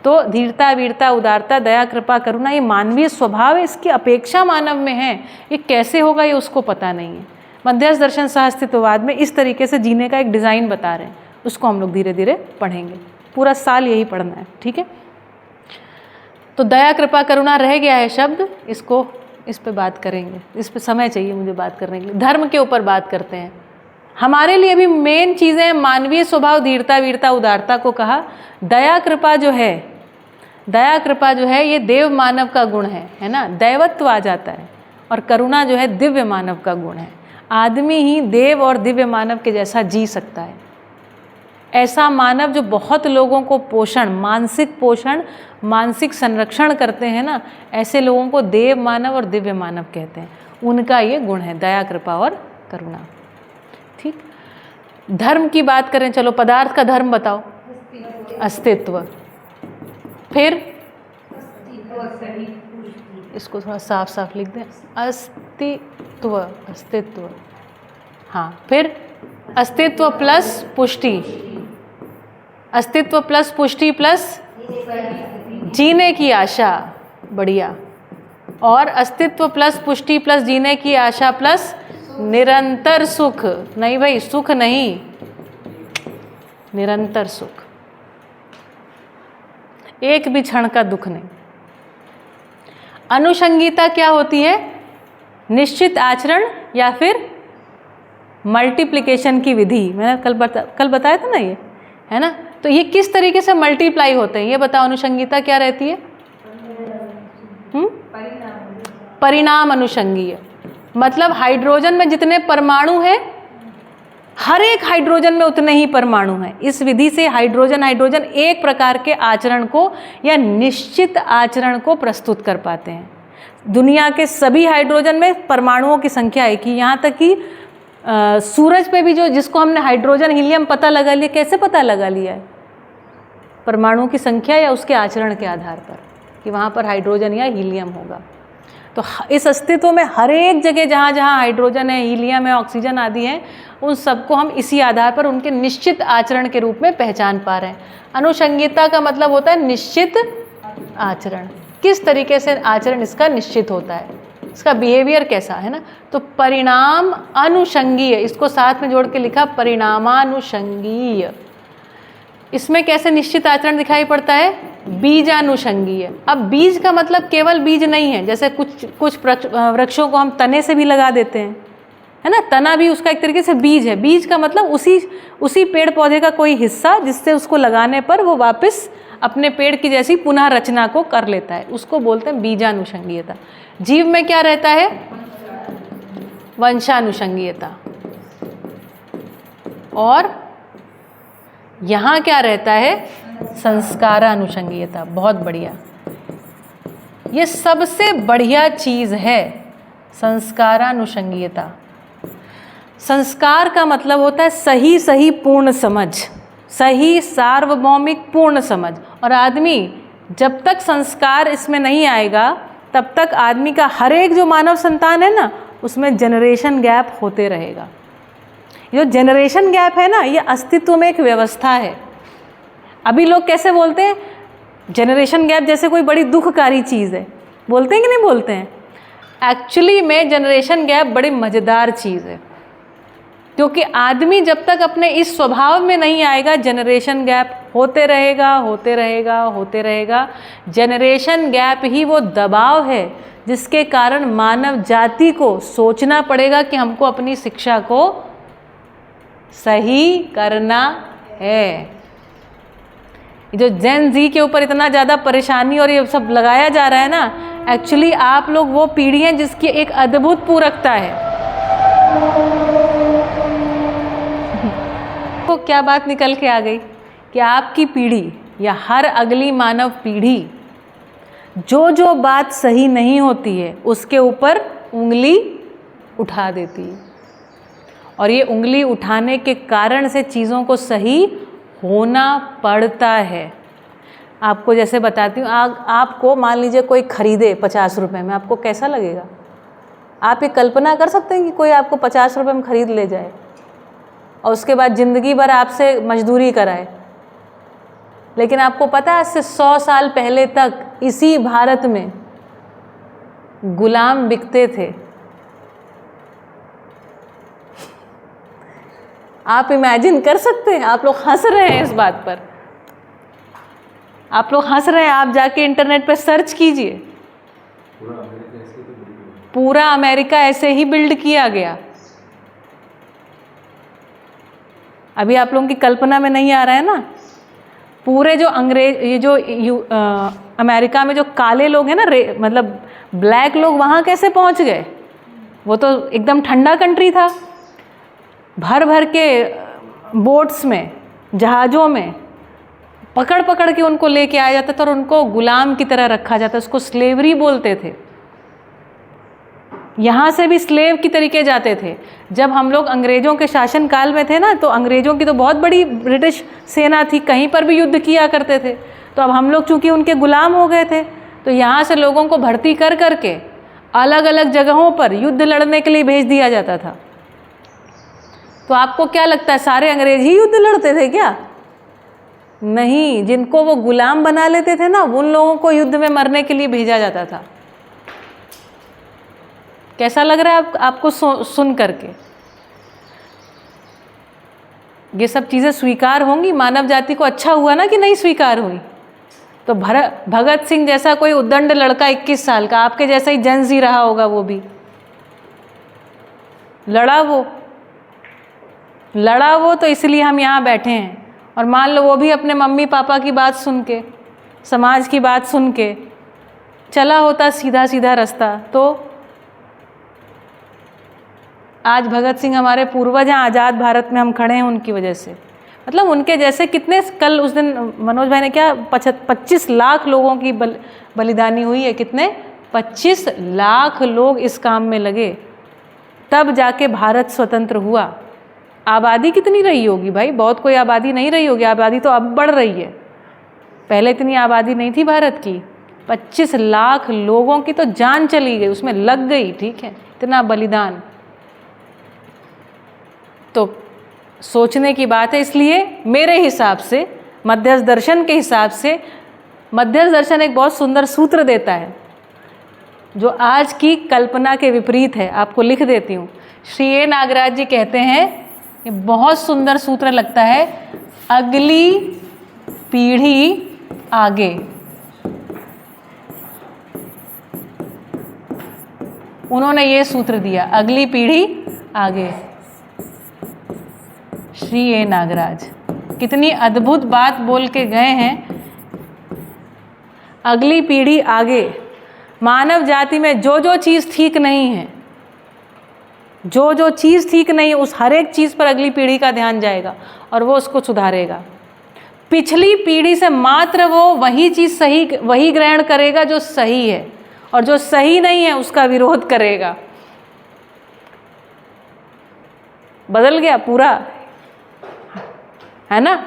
तो धीरता, वीरता, उदारता, दया, कृपा, करुणा, ये मानवीय स्वभाव है, इसकी अपेक्षा मानव में है। ये कैसे होगा ये उसको पता नहीं है। मध्यस्थ दर्शन सहअस्तित्ववाद में इस तरीके से जीने का एक डिज़ाइन बता रहे हैं, उसको हम लोग धीरे धीरे पढ़ेंगे, पूरा साल यही पढ़ना है, ठीक है। तो दया, कृपा, करुणा रह गया है शब्द, इसको इस पे बात करेंगे, इस पे समय चाहिए मुझे बात करने के लिए। धर्म के ऊपर बात करते हैं। हमारे लिए अभी मेन चीज़ें मानवीय स्वभाव, धीरता, वीरता, उदारता को कहा। दया कृपा जो है, दया कृपा जो है ये देव मानव का गुण है ना, दैवत्व आ जाता है। और करुणा जो है दिव्य मानव का गुण है। आदमी ही देव और दिव्य मानव के जैसा जी सकता है ऐसा मानव जो बहुत लोगों को पोषण, मानसिक संरक्षण करते हैं ना, ऐसे लोगों को देव मानव और दिव्य मानव कहते हैं। उनका ये गुण है, दया, कृपा और करुणा। ठीक। धर्म की बात करें, चलो पदार्थ का धर्म बताओ। अस्तित्व। फिर इसको थोड़ा साफ साफ लिख दें, अस्तित्व, अस्तित्व। हाँ, फिर अस्तित्व प्लस पुष्टि, अस्तित्व प्लस पुष्टि प्लस जीने की आशा, बढ़िया। और अस्तित्व प्लस पुष्टि प्लस जीने की आशा प्लस निरंतर सुख। नहीं भाई, सुख नहीं, निरंतर सुख, एक भी क्षण का दुख नहीं। अनुषंगिता क्या होती है? निश्चित आचरण या फिर मल्टीप्लिकेशन की विधि। मैंने कल बताया था ना ये, है ना। तो ये किस तरीके से मल्टीप्लाई होते हैं ये बताओ। अनुषंगिता क्या रहती है? परिणाम अनुषंगीय, मतलब हाइड्रोजन में जितने परमाणु हैं, हर एक हाइड्रोजन में उतने ही परमाणु हैं। इस विधि से हाइड्रोजन एक प्रकार के आचरण को या निश्चित आचरण को प्रस्तुत कर पाते हैं। दुनिया के सभी हाइड्रोजन में परमाणुओं की संख्या एक ही, यहाँ तक कि सूरज पे भी जो जिसको हमने हाइड्रोजन हीलियम पता लगा लिया, कैसे पता लगा लिया है? परमाणुओं की संख्या या उसके आचरण के आधार पर कि वहाँ पर हाइड्रोजन या हीलियम होगा। तो इस अस्तित्व में हर एक जगह जहाँ जहाँ हाइड्रोजन है, हीलियम है, ऑक्सीजन आदि हैं, उन सबको हम इसी आधार पर उनके निश्चित आचरण के रूप में पहचान पा रहे हैं। अनुषंगिता का मतलब होता है निश्चित आचरण। किस तरीके से आचरण इसका निश्चित होता है, इसका बिहेवियर कैसा है ना। तो परिणाम अनुषंगीय, इसको साथ में जोड़ के लिखा परिणामानुषंगीय। इसमें कैसे निश्चित आचरण दिखाई पड़ता है? बीजानुषंगीय। अब बीज का मतलब केवल बीज नहीं है, जैसे कुछ वृक्षों को हम तने से भी लगा देते हैं, है ना। तना भी उसका एक तरीके से बीज है। बीज का मतलब उसी पेड़ पौधे का कोई हिस्सा जिससे उसको लगाने पर वो वापस अपने पेड़ की जैसी पुनः रचना को कर लेता है, उसको बोलते हैं बीजानुषंगीयता। जीव में क्या रहता है? वंशानुषंगीयता। और यहाँ क्या रहता है? संस्कारानुषंगीयता। बहुत बढ़िया, ये सबसे बढ़िया चीज़ है संस्कारानुषंगीयता। संस्कार का मतलब होता है सही पूर्ण समझ, सही सार्वभौमिक पूर्ण समझ। और आदमी जब तक संस्कार इसमें नहीं आएगा तब तक आदमी का हर एक जो मानव संतान है ना, उसमें जनरेशन गैप होते रहेगा। जो जनरेशन गैप है ना, ये अस्तित्व में एक व्यवस्था है। अभी लोग कैसे बोलते हैं? जनरेशन गैप जैसे कोई बड़ी दुखकारी चीज़ है, बोलते हैं कि नहीं बोलते हैं? एक्चुअली में जनरेशन गैप बड़ी मज़ेदार चीज़ है, क्योंकि आदमी जब तक अपने इस स्वभाव में नहीं आएगा, जनरेशन गैप होते रहेगा, होते रहेगा, होते रहेगा। जनरेशन गैप ही वो दबाव है जिसके कारण मानव जाति को सोचना पड़ेगा कि हमको अपनी शिक्षा को सही करना है। जो जेन जी के ऊपर इतना ज़्यादा परेशानी और ये सब लगाया जा रहा है ना, एक्चुअली आप लोग वो पीढ़ी हैं जिसकी एक अद्भुत पूरकता है। तो क्या बात निकल के आ गई कि आपकी पीढ़ी या हर अगली मानव पीढ़ी जो बात सही नहीं होती है उसके ऊपर उंगली उठा देती है, और ये उंगली उठाने के कारण से चीज़ों को सही होना पड़ता है। आपको जैसे बताती हूँ, आपको मान लीजिए कोई खरीदे 50 रुपये में, आपको कैसा लगेगा? आप ये कल्पना कर सकते हैं कि कोई आपको 50 रुपये में खरीद ले जाए और उसके बाद ज़िंदगी भर आपसे मजदूरी कराए। लेकिन आपको पता है, आज से 100 साल पहले तक इसी भारत में गुलाम बिकते थे। आप इमेजिन कर सकते हैं? आप लोग हंस रहे हैं इस बात पर, आप लोग हंस रहे हैं। आप जाके इंटरनेट पर सर्च कीजिए, पूरा अमेरिका ऐसे ही बिल्ड किया गया। अभी आप लोगों की कल्पना में नहीं आ रहा है ना। पूरे जो अंग्रेज, ये जो अमेरिका में जो काले लोग हैं ना, मतलब ब्लैक लोग, वहाँ कैसे पहुँच गए? वो तो एकदम ठंडा कंट्री था। भर भर के बोट्स में जहाज़ों में पकड़ पकड़ के उनको लेके आया जाता था और उनको गुलाम की तरह रखा जाता, उसको स्लेवरी बोलते थे। यहाँ से भी स्लेव की तरीके जाते थे। जब हम लोग अंग्रेज़ों के शासन काल में थे ना, तो अंग्रेज़ों की तो बहुत बड़ी ब्रिटिश सेना थी, कहीं पर भी युद्ध किया करते थे। तो अब हम लोग चूँकि उनके गुलाम हो गए थे, तो यहाँ से लोगों को भर्ती कर करके अलग अलग जगहों पर युद्ध लड़ने के लिए भेज दिया जाता था। तो आपको क्या लगता है सारे अंग्रेज ही युद्ध लड़ते थे क्या? नहीं, जिनको वो गुलाम बना लेते थे ना, उन लोगों को युद्ध में मरने के लिए भेजा जाता था। कैसा लग रहा है आपको सुन करके? ये सब चीज़ें स्वीकार होंगी? मानव जाति को अच्छा हुआ ना कि नहीं स्वीकार हुई? तो भगत सिंह जैसा कोई उद्दंड लड़का 21 साल का, आपके जैसा ही जेन-ज़ी रहा होगा, वो भी लड़ा वो तो इसलिए हम यहाँ बैठे हैं। और मान लो वो भी अपने मम्मी पापा की बात सुन के, समाज की बात सुन के चला होता सीधा सीधा रास्ता, तो आज भगत सिंह हमारे पूर्वज हैं, आज़ाद भारत में हम खड़े हैं उनकी वजह से। मतलब उनके जैसे कितने, कल उस दिन मनोज भाई ने क्या 25 लाख लोगों की बलिदानी हुई है। कितने? 25 लाख लोग इस काम में लगे, तब जाके भारत स्वतंत्र हुआ। आबादी कितनी रही होगी भाई? बहुत कोई आबादी नहीं रही होगी, आबादी तो अब बढ़ रही है, पहले इतनी आबादी नहीं थी भारत की। 25 लाख लोगों की तो जान चली गई, उसमें लग गई, ठीक है, इतना बलिदान। तो सोचने की बात है। इसलिए मेरे हिसाब से, मध्यस्थ दर्शन के हिसाब से, मध्यस्थ दर्शन एक बहुत सुंदर सूत्र देता है जो आज की कल्पना के विपरीत है। आपको लिख देती हूँ। श्री ए नागराज जी कहते हैं, ये बहुत सुंदर सूत्र लगता है, अगली पीढ़ी आगे। उन्होंने ये सूत्र दिया, अगली पीढ़ी आगे। श्री ए नागराज कितनी अद्भुत बात बोल के गए हैं। अगली पीढ़ी आगे। मानव जाति में जो जो चीज़ ठीक नहीं है, जो जो चीज़ ठीक नहीं है, उस हर एक चीज़ पर अगली पीढ़ी का ध्यान जाएगा और वो उसको सुधारेगा। पिछली पीढ़ी से मात्र वो वही चीज़ सही, वही ग्रहण करेगा जो सही है, और जो सही नहीं है उसका विरोध करेगा। बदल गया पूरा, है ना?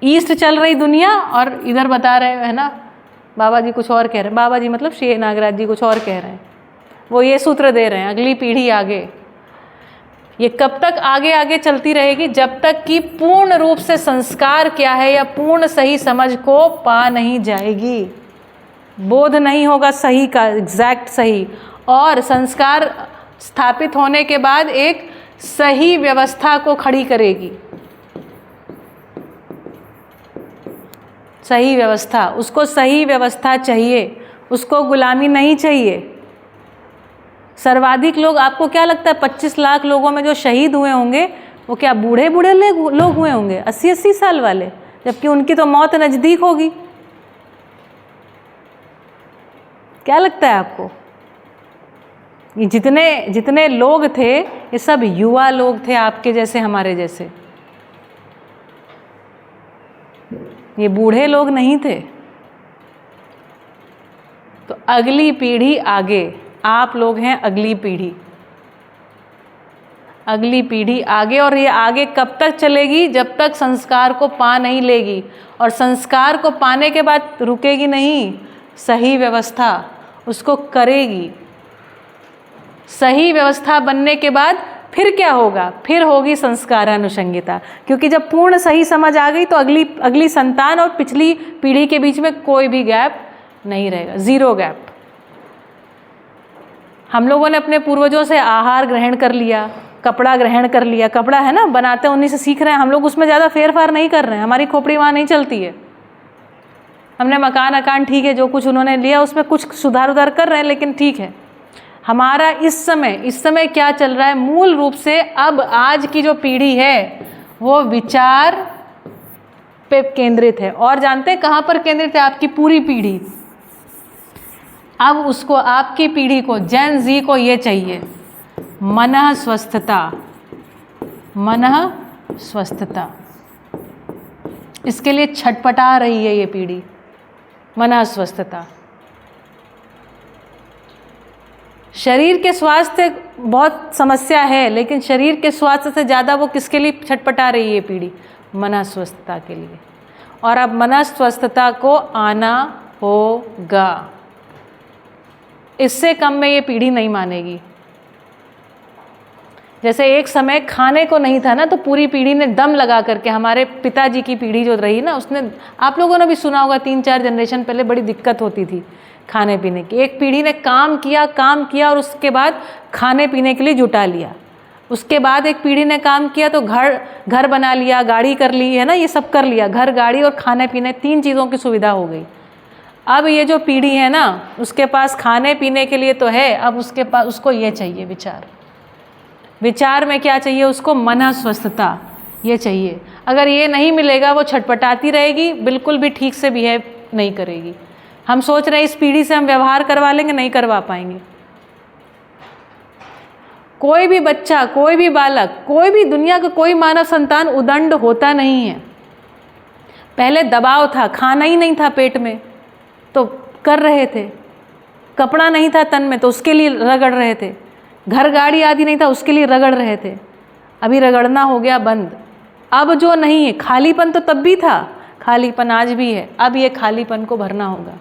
ईस्ट चल रही दुनिया और इधर बता रहे हैं, है ना, बाबा जी कुछ और कह रहे हैं। बाबा जी मतलब श्री नागराज जी कुछ और कह रहे हैं, वो ये सूत्र दे रहे हैं, अगली पीढ़ी आगे। ये कब तक आगे आगे चलती रहेगी? जब तक कि पूर्ण रूप से संस्कार क्या है या पूर्ण सही समझ को पा नहीं जाएगी, बोध नहीं होगा सही का, एग्जैक्ट सही। और संस्कार स्थापित होने के बाद एक सही व्यवस्था को खड़ी करेगी। सही व्यवस्था, उसको सही व्यवस्था चाहिए, उसको गुलामी नहीं चाहिए। सर्वाधिक लोग, आपको क्या लगता है 25 लाख लोगों में जो शहीद हुए होंगे वो क्या बूढ़े बूढ़े लोग हुए होंगे, 80-80 साल वाले, जबकि उनकी तो मौत नज़दीक होगी? क्या लगता है आपको? ये जितने लोग थे, ये सब युवा लोग थे, आपके जैसे, हमारे जैसे। ये बूढ़े लोग नहीं थे। तो अगली पीढ़ी आगे, आप लोग हैं अगली पीढ़ी। अगली पीढ़ी आगे, और ये आगे कब तक चलेगी? जब तक संस्कार को पा नहीं लेगी। और संस्कार को पाने के बाद रुकेगी नहीं, सही व्यवस्था उसको करेगी। सही व्यवस्था बनने के बाद फिर क्या होगा? फिर होगी संस्कारानुषंगिता, क्योंकि जब पूर्ण सही समझ आ गई तो अगली संतान और पिछली पीढ़ी के बीच में कोई भी गैप नहीं रहेगा, ज़ीरो गैप। हम लोगों ने अपने पूर्वजों से आहार ग्रहण कर लिया, कपड़ा ग्रहण कर लिया, कपड़ा है ना बनाते उन्हीं से सीख रहे हैं हम लोग, उसमें ज़्यादा फेर फार नहीं कर रहे हैं, हमारी खोपड़ी वहाँ नहीं चलती है। हमने मकान अकान ठीक है, जो कुछ उन्होंने लिया उसमें कुछ सुधार उधार कर रहे हैं, लेकिन ठीक है। हमारा इस समय क्या चल रहा है? मूल रूप से अब आज की जो पीढ़ी है वो विचार पे केंद्रित है। और जानते हैं कहाँ पर केंद्रित है? आपकी पूरी पीढ़ी। अब उसको, आपकी पीढ़ी को, जेन जी को ये चाहिए, मनः स्वस्थता, मनः स्वस्थता। इसके लिए छटपटा रही है ये पीढ़ी, मन अस्वस्थता। शरीर के स्वास्थ्य बहुत समस्या है, लेकिन शरीर के स्वास्थ्य से ज़्यादा वो किसके लिए छटपटा रही है ये पीढ़ी? मन अस्वस्थता के लिए। और अब मन अस्वस्थता को आना होगा, इससे कम में ये पीढ़ी नहीं मानेगी। जैसे एक समय खाने को नहीं था ना, तो पूरी पीढ़ी ने दम लगा करके, हमारे पिताजी की पीढ़ी जो रही ना, उसने, आप लोगों ने भी सुना होगा, 3-4 जनरेशन पहले बड़ी दिक्कत होती थी खाने पीने की। एक पीढ़ी ने काम किया और उसके बाद खाने पीने के लिए जुटा लिया। उसके बाद एक पीढ़ी ने काम किया तो घर बना लिया, गाड़ी कर ली, है ना, ये सब कर लिया। घर, गाड़ी और खाने पीने, 3 चीज़ों की सुविधा हो गई। अब ये जो पीढ़ी है ना, उसके पास खाने पीने के लिए तो है, अब उसके पास, उसको ये चाहिए विचार में क्या चाहिए उसको? मन अस्वस्थता ये चाहिए। अगर ये नहीं मिलेगा, वो छटपटाती रहेगी, बिल्कुल भी ठीक से बिहेव नहीं करेगी। हम सोच रहे हैं इस पीढ़ी से हम व्यवहार करवा लेंगे, नहीं करवा पाएंगे। कोई भी बच्चा, कोई भी बालक, कोई भी दुनिया का कोई मानव संतान उदंड होता नहीं है। पहले दबाव था, खाना ही नहीं था पेट में तो कर रहे थे, कपड़ा नहीं था तन में तो उसके लिए रगड़ रहे थे, घर गाड़ी आदि नहीं था उसके लिए रगड़ रहे थे। अभी रगड़ना हो गया बंद। अब जो नहीं है, खालीपन तो तब भी था, खालीपन आज भी है, अब ये खालीपन को भरना होगा।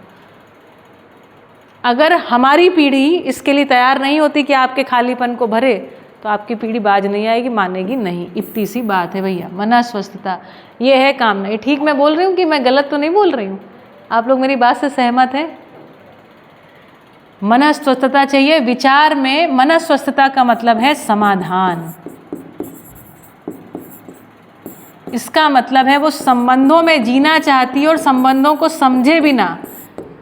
अगर हमारी पीढ़ी इसके लिए तैयार नहीं होती कि आपके खालीपन को भरे, तो आपकी पीढ़ी बाज नहीं आएगी, मानेगी नहीं। इतनी सी बात है भैया। मन अस्वस्थता ये है कामना। ये ठीक मैं बोल रही हूँ कि मैं गलत तो नहीं बोल रही हूँ? आप लोग मेरी बात से सहमत हैं? मन अस्वस्थता चाहिए। विचार में मन अस्वस्थता का मतलब है समाधान। इसका मतलब है वो संबंधों में जीना चाहती है और संबंधों को समझे बिना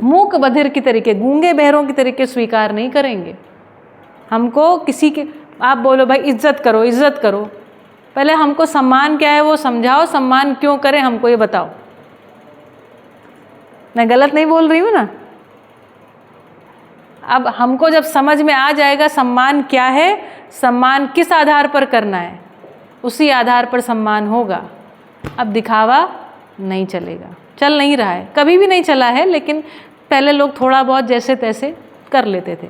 मूक बधिर की तरीके, गूंगे बहरों की तरीके स्वीकार नहीं करेंगे। हमको किसी के, आप बोलो भाई इज्जत करो, इज्जत करो, पहले हमको सम्मान क्या है वो समझाओ, सम्मान क्यों करें हमको ये बताओ। मैं गलत नहीं बोल रही हूँ ना? अब हमको जब समझ में आ जाएगा सम्मान क्या है, सम्मान किस आधार पर करना है, उसी आधार पर सम्मान होगा। अब दिखावा नहीं चलेगा, चल नहीं रहा है, कभी भी नहीं चला है, लेकिन पहले लोग थोड़ा बहुत जैसे तैसे कर लेते थे।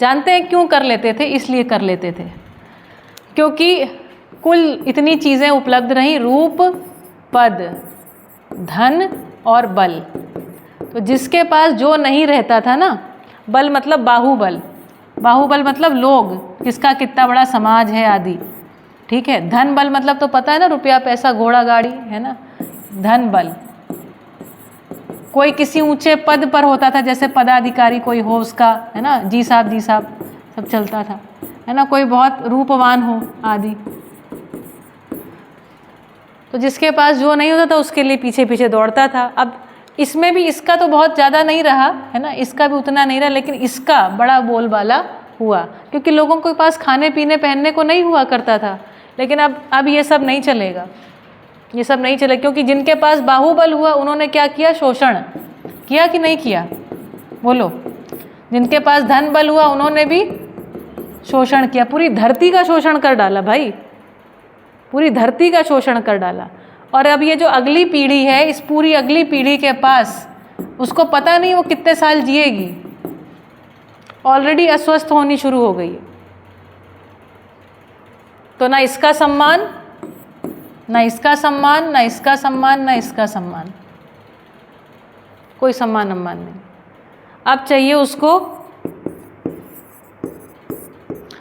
जानते हैं क्यों कर लेते थे? इसलिए कर लेते थे क्योंकि कुल इतनी चीज़ें उपलब्ध रहीं, रूप, पद, धन और बल। तो जिसके पास जो नहीं रहता था ना, बल मतलब बाहुबल, बाहुबल मतलब लोग, किसका कितना बड़ा समाज है आदि, ठीक है। धन बल मतलब तो पता है ना, रुपया पैसा घोड़ा गाड़ी, है ना, धन बल। कोई किसी ऊंचे पद पर होता था, जैसे पदाधिकारी कोई हो उसका, है ना, जी साहब सब चलता था, है ना, कोई बहुत रूपवान हो आदि। तो जिसके पास जो नहीं होता था उसके लिए पीछे पीछे दौड़ता था। अब इसमें भी इसका तो बहुत ज़्यादा नहीं रहा, है ना, इसका भी उतना नहीं रहा, लेकिन इसका बड़ा बोलबाला हुआ क्योंकि लोगों के पास खाने पीने पहनने को नहीं हुआ करता था। लेकिन अब ये सब नहीं चलेगा, ये सब नहीं चलेगा, क्योंकि जिनके पास बाहुबल हुआ उन्होंने क्या किया? शोषण किया कि नहीं किया? बोलो। जिनके पास धन बल हुआ उन्होंने भी शोषण किया, पूरी धरती का शोषण कर डाला भाई, पूरी धरती का शोषण कर डाला। और अब ये जो अगली पीढ़ी है, इस पूरी अगली पीढ़ी के पास, उसको पता नहीं वो कितने साल जिएगी, ऑलरेडी अस्वस्थ होनी शुरू हो गई है। तो ना इसका सम्मान, ना इसका सम्मान, ना इसका सम्मान, ना इसका सम्मान, कोई सम्मान सम्मान नहीं। अब चाहिए उसको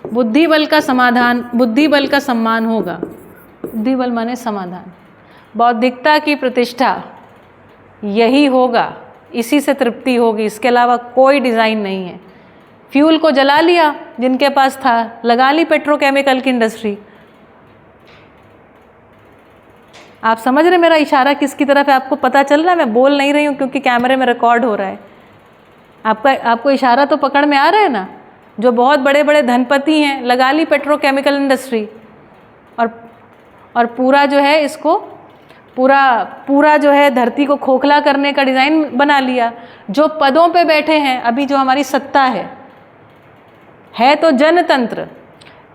बुद्धि बल का समाधान, बुद्धि बल का सम्मान होगा। बुद्धि बल माने समाधान, बौद्धिकता की प्रतिष्ठा, यही होगा, इसी से तृप्ति होगी, इसके अलावा कोई डिज़ाइन नहीं है। फ्यूल को जला लिया, जिनके पास था, लगा ली पेट्रोकेमिकल की इंडस्ट्री। आप समझ रहे मेरा इशारा किसकी तरफ है? आपको पता चल रहा है? मैं बोल नहीं रही हूँ क्योंकि कैमरे में रिकॉर्ड हो रहा है। आपको इशारा तो पकड़ में आ रहा है ना? जो बहुत बड़े बड़े धनपति हैं, लगा ली पेट्रोकेमिकल इंडस्ट्री और पूरा जो है इसको पूरा जो है धरती को खोखला करने का डिज़ाइन बना लिया। जो पदों पे बैठे हैं, अभी जो हमारी सत्ता है तो जनतंत्र,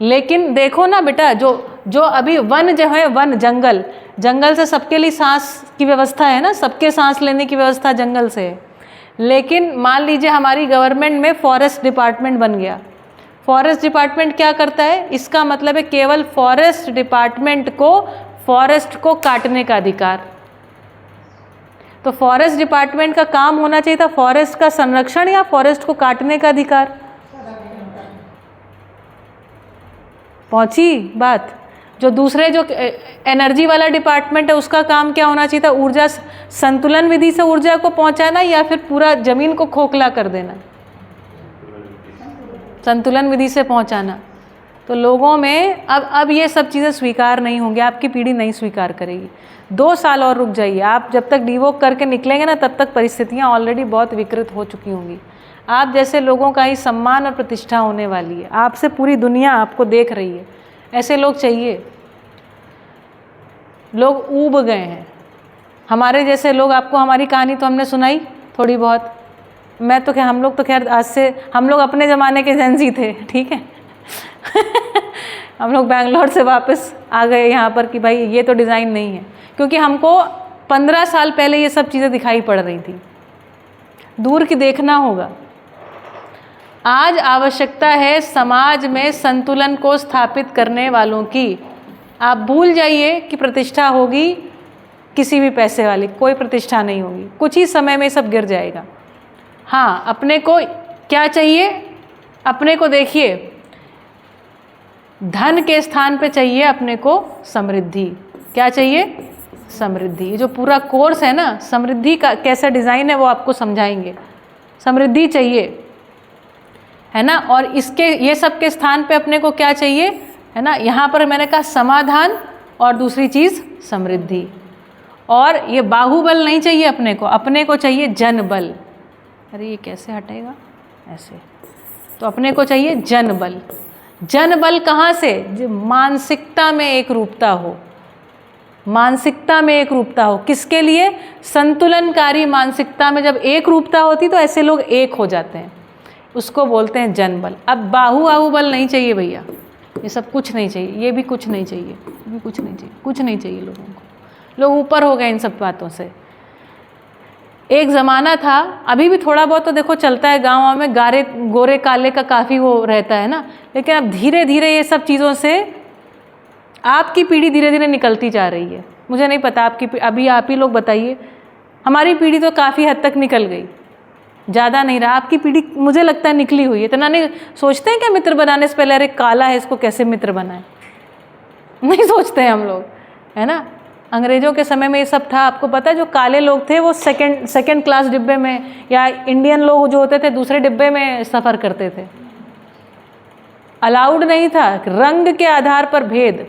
लेकिन देखो ना बेटा, जो अभी वन जो है, वन जंगल से सबके लिए सांस की व्यवस्था है ना, सबके सांस लेने की व्यवस्था जंगल से है। लेकिन मान लीजिए हमारी गवर्नमेंट में फॉरेस्ट डिपार्टमेंट बन गया। फॉरेस्ट डिपार्टमेंट क्या करता है? इसका मतलब है केवल फॉरेस्ट डिपार्टमेंट को फॉरेस्ट को काटने का अधिकार। तो फॉरेस्ट डिपार्टमेंट का काम होना चाहिए था फॉरेस्ट का संरक्षण या फॉरेस्ट को काटने का अधिकार। पहुंची बात? जो दूसरे जो एनर्जी वाला डिपार्टमेंट है उसका काम क्या होना चाहिए था? ऊर्जा संतुलन विधि से ऊर्जा को पहुंचाना या फिर पूरा जमीन को खोखला कर देना? संतुलन विधि से पहुंचाना। तो लोगों में अब ये सब चीज़ें स्वीकार नहीं होंगी, आपकी पीढ़ी नहीं स्वीकार करेगी। 2 साल और रुक जाइए, आप जब तक डिवोक करके निकलेंगे ना तब तक परिस्थितियाँ ऑलरेडी बहुत विकृत हो चुकी होंगी। आप जैसे लोगों का ही सम्मान और प्रतिष्ठा होने वाली है, आपसे पूरी दुनिया आपको देख रही है। ऐसे लोग चाहिए। लोग ऊब गए हैं, हमारे जैसे लोग। आपको हमारी कहानी तो हमने सुनाई थोड़ी बहुत। मैं तो क्या, हम लोग तो खैर आज से, हम लोग अपने ज़माने के जेंजी थे, ठीक है। हम लोग बैंगलोर से वापस आ गए यहाँ पर कि भाई ये तो डिज़ाइन नहीं है, क्योंकि हमको 15 साल पहले ये सब चीज़ें दिखाई पड़ रही थी। दूर की देखना होगा। आज आवश्यकता है समाज में संतुलन को स्थापित करने वालों की। आप भूल जाइए कि प्रतिष्ठा होगी किसी भी पैसे वाली, कोई प्रतिष्ठा नहीं होगी। कुछ ही समय में सब गिर जाएगा। हाँ, अपने को क्या चाहिए? अपने को देखिए, धन के स्थान पे चाहिए अपने को समृद्धि। क्या चाहिए? समृद्धि। ये जो पूरा कोर्स है ना, समृद्धि का कैसा डिज़ाइन है वो आपको समझाएंगे। समृद्धि चाहिए, है ना। और इसके ये सब के स्थान पे अपने को क्या चाहिए, है ना। यहाँ पर मैंने कहा समाधान और दूसरी चीज़ समृद्धि। और ये बाहुबल नहीं चाहिए अपने को चाहिए जनबल। अरे ये कैसे हटेगा? ऐसे। तो अपने को चाहिए जनबल। जनबल कहाँ से? जो मानसिकता में एक रूपता हो, मानसिकता में एक रूपता हो। किसके लिए? संतुलनकारी मानसिकता में जब एक रूपता होती तो ऐसे लोग एक हो जाते हैं, उसको बोलते हैं जनबल। अब बाहुबल नहीं चाहिए भैया, ये सब कुछ नहीं चाहिए, ये भी कुछ नहीं चाहिए, ये भी कुछ नहीं चाहिए, कुछ नहीं चाहिए लोगों को। लोग ऊपर हो गए इन सब बातों से। एक ज़माना था, अभी भी थोड़ा बहुत तो देखो चलता है गाँव में, गोरे काले का काफ़ी वो रहता है ना। लेकिन अब धीरे धीरे ये सब चीज़ों से आपकी पीढ़ी धीरे धीरे निकलती जा रही है। मुझे नहीं पता आपकी, अभी आप ही लोग बताइए। हमारी पीढ़ी तो काफ़ी हद तक निकल गई, ज़्यादा नहीं रहा। आपकी पीढ़ी मुझे लगता है निकली हुई है। इतना नहीं सोचते हैं क्या मित्र बनाने से पहले, अरे काला है इसको कैसे मित्र बनाए? नहीं सोचते हैं हम लोग, है ना। अंग्रेज़ों के समय में ये सब था। आपको पता है जो काले लोग थे वो सेकंड क्लास डिब्बे में, या इंडियन लोग जो होते थे दूसरे डिब्बे में सफ़र करते थे। अलाउड नहीं था। रंग के आधार पर भेद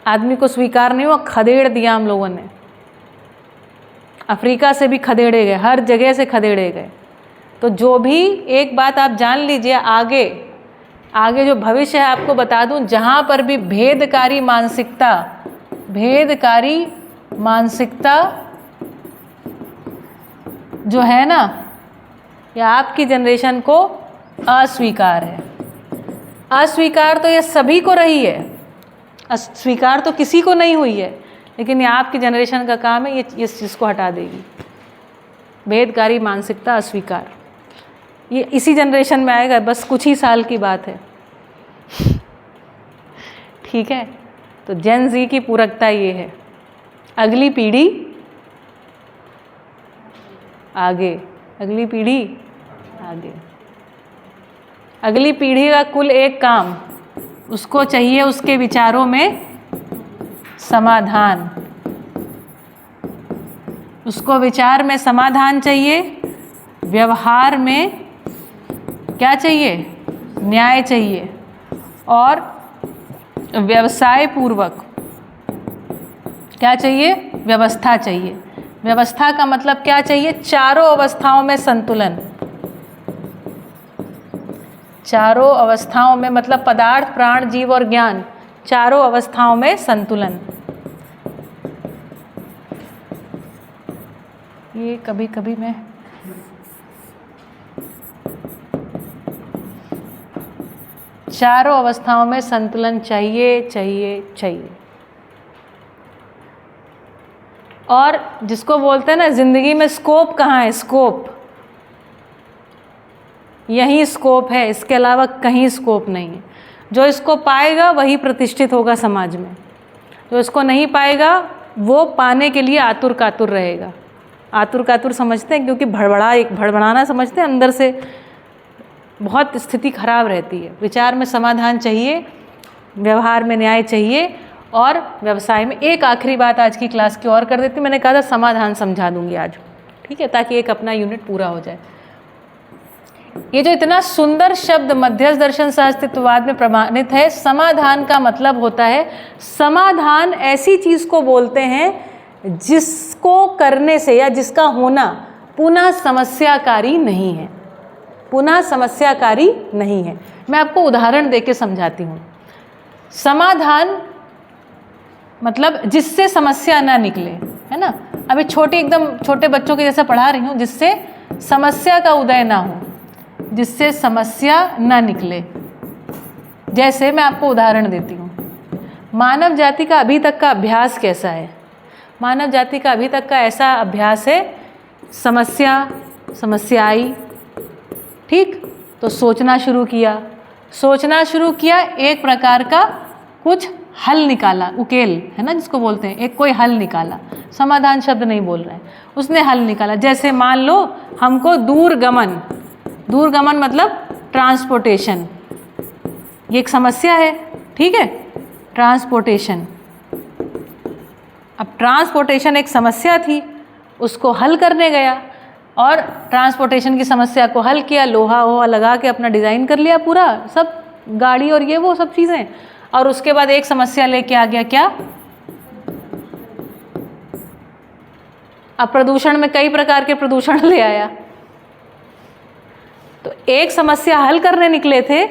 आदमी को स्वीकार नहीं हुआ। खदेड़ दिया हम लोगों ने। अफ्रीका से भी खदेड़े गए, हर जगह से खदेड़े गए। तो जो भी, एक बात आप जान लीजिए, आगे जो भविष्य है आपको बता दूं, जहाँ पर भी भेदकारी मानसिकता जो है ना, या आपकी जनरेशन को अस्वीकार है। अस्वीकार तो ये सभी को रही है, अस्वीकार तो किसी को नहीं हुई है, लेकिन ये आपकी जनरेशन का काम है, ये इस चीज़ को हटा देगी। भेदकारी मानसिकता, अस्वीकार, ये इसी जनरेशन में आएगा, बस कुछ ही साल की बात है, ठीक है। तो जेन ज़ी की पूरकता ये है। अगली पीढ़ी आगे, अगली पीढ़ी आगे, अगली पीढ़ी का कुल एक काम, उसको चाहिए उसके विचारों में समाधान, उसको विचार में समाधान चाहिए, व्यवहार में क्या चाहिए? न्याय चाहिए, और व्यवसाय पूर्वक क्या चाहिए? व्यवस्था चाहिए। व्यवस्था का मतलब क्या चाहिए? चारों अवस्थाओं में संतुलन। चारों अवस्थाओं में मतलब पदार्थ, प्राण, जीव और ज्ञान, चारों अवस्थाओं में संतुलन। ये कभी कभी मैं चारों अवस्थाओं में संतुलन चाहिए चाहिए चाहिए। और जिसको बोलते हैं ना जिंदगी में स्कोप कहाँ है, स्कोप यही स्कोप है, इसके अलावा कहीं स्कोप नहीं है। जो इसको पाएगा वही प्रतिष्ठित होगा समाज में, जो इसको नहीं पाएगा वो पाने के लिए आतुर कातुर रहेगा। आतुर कातुर समझते हैं क्योंकि भड़बड़ाना समझते हैं, अंदर से बहुत स्थिति खराब रहती है। विचार में समाधान चाहिए, व्यवहार में न्याय चाहिए, और व्यवसाय में एक आखिरी बात आज की क्लास की और कर देती हूँ। मैंने कहा था समाधान समझा दूंगी आज, ठीक है, ताकि एक अपना यूनिट पूरा हो जाए। ये जो इतना सुंदर शब्द मध्यस्थ दर्शन सहअस्तित्ववाद में प्रमाणित है, समाधान का मतलब होता है, समाधान ऐसी चीज़ को बोलते हैं जिसको करने से या जिसका होना पुनः समस्याकारी नहीं है, पुनः समस्याकारी नहीं है। मैं आपको उदाहरण देके समझाती हूँ। समाधान मतलब जिससे समस्या ना निकले, है ना। अभी एकदम छोटे बच्चों के जैसा पढ़ा रही हूँ, जिससे समस्या का उदय ना हो, जिससे समस्या ना निकले। जैसे मैं आपको उदाहरण देती हूँ, मानव जाति का अभी तक का अभ्यास कैसा है। मानव जाति का अभी तक का ऐसा अभ्यास है, समस्या आई, ठीक, तो सोचना शुरू किया, एक प्रकार का कुछ हल निकाला, उकेल है ना जिसको बोलते हैं, एक कोई हल निकाला। समाधान शब्द नहीं बोल रहे हैं, उसने हल निकाला। जैसे मान लो हमको दूरगमन मतलब ट्रांसपोर्टेशन, ये एक समस्या है, ठीक है, ट्रांसपोर्टेशन। अब ट्रांसपोर्टेशन एक समस्या थी, उसको हल करने गया और ट्रांसपोर्टेशन की समस्या को हल किया, लोहा वोहा लगा के अपना डिज़ाइन कर लिया पूरा सब, गाड़ी और ये वो सब चीज़ें। और उसके बाद एक समस्या लेके आ गया, क्या, अब प्रदूषण में कई प्रकार के प्रदूषण ले आया। तो एक समस्या हल करने निकले थे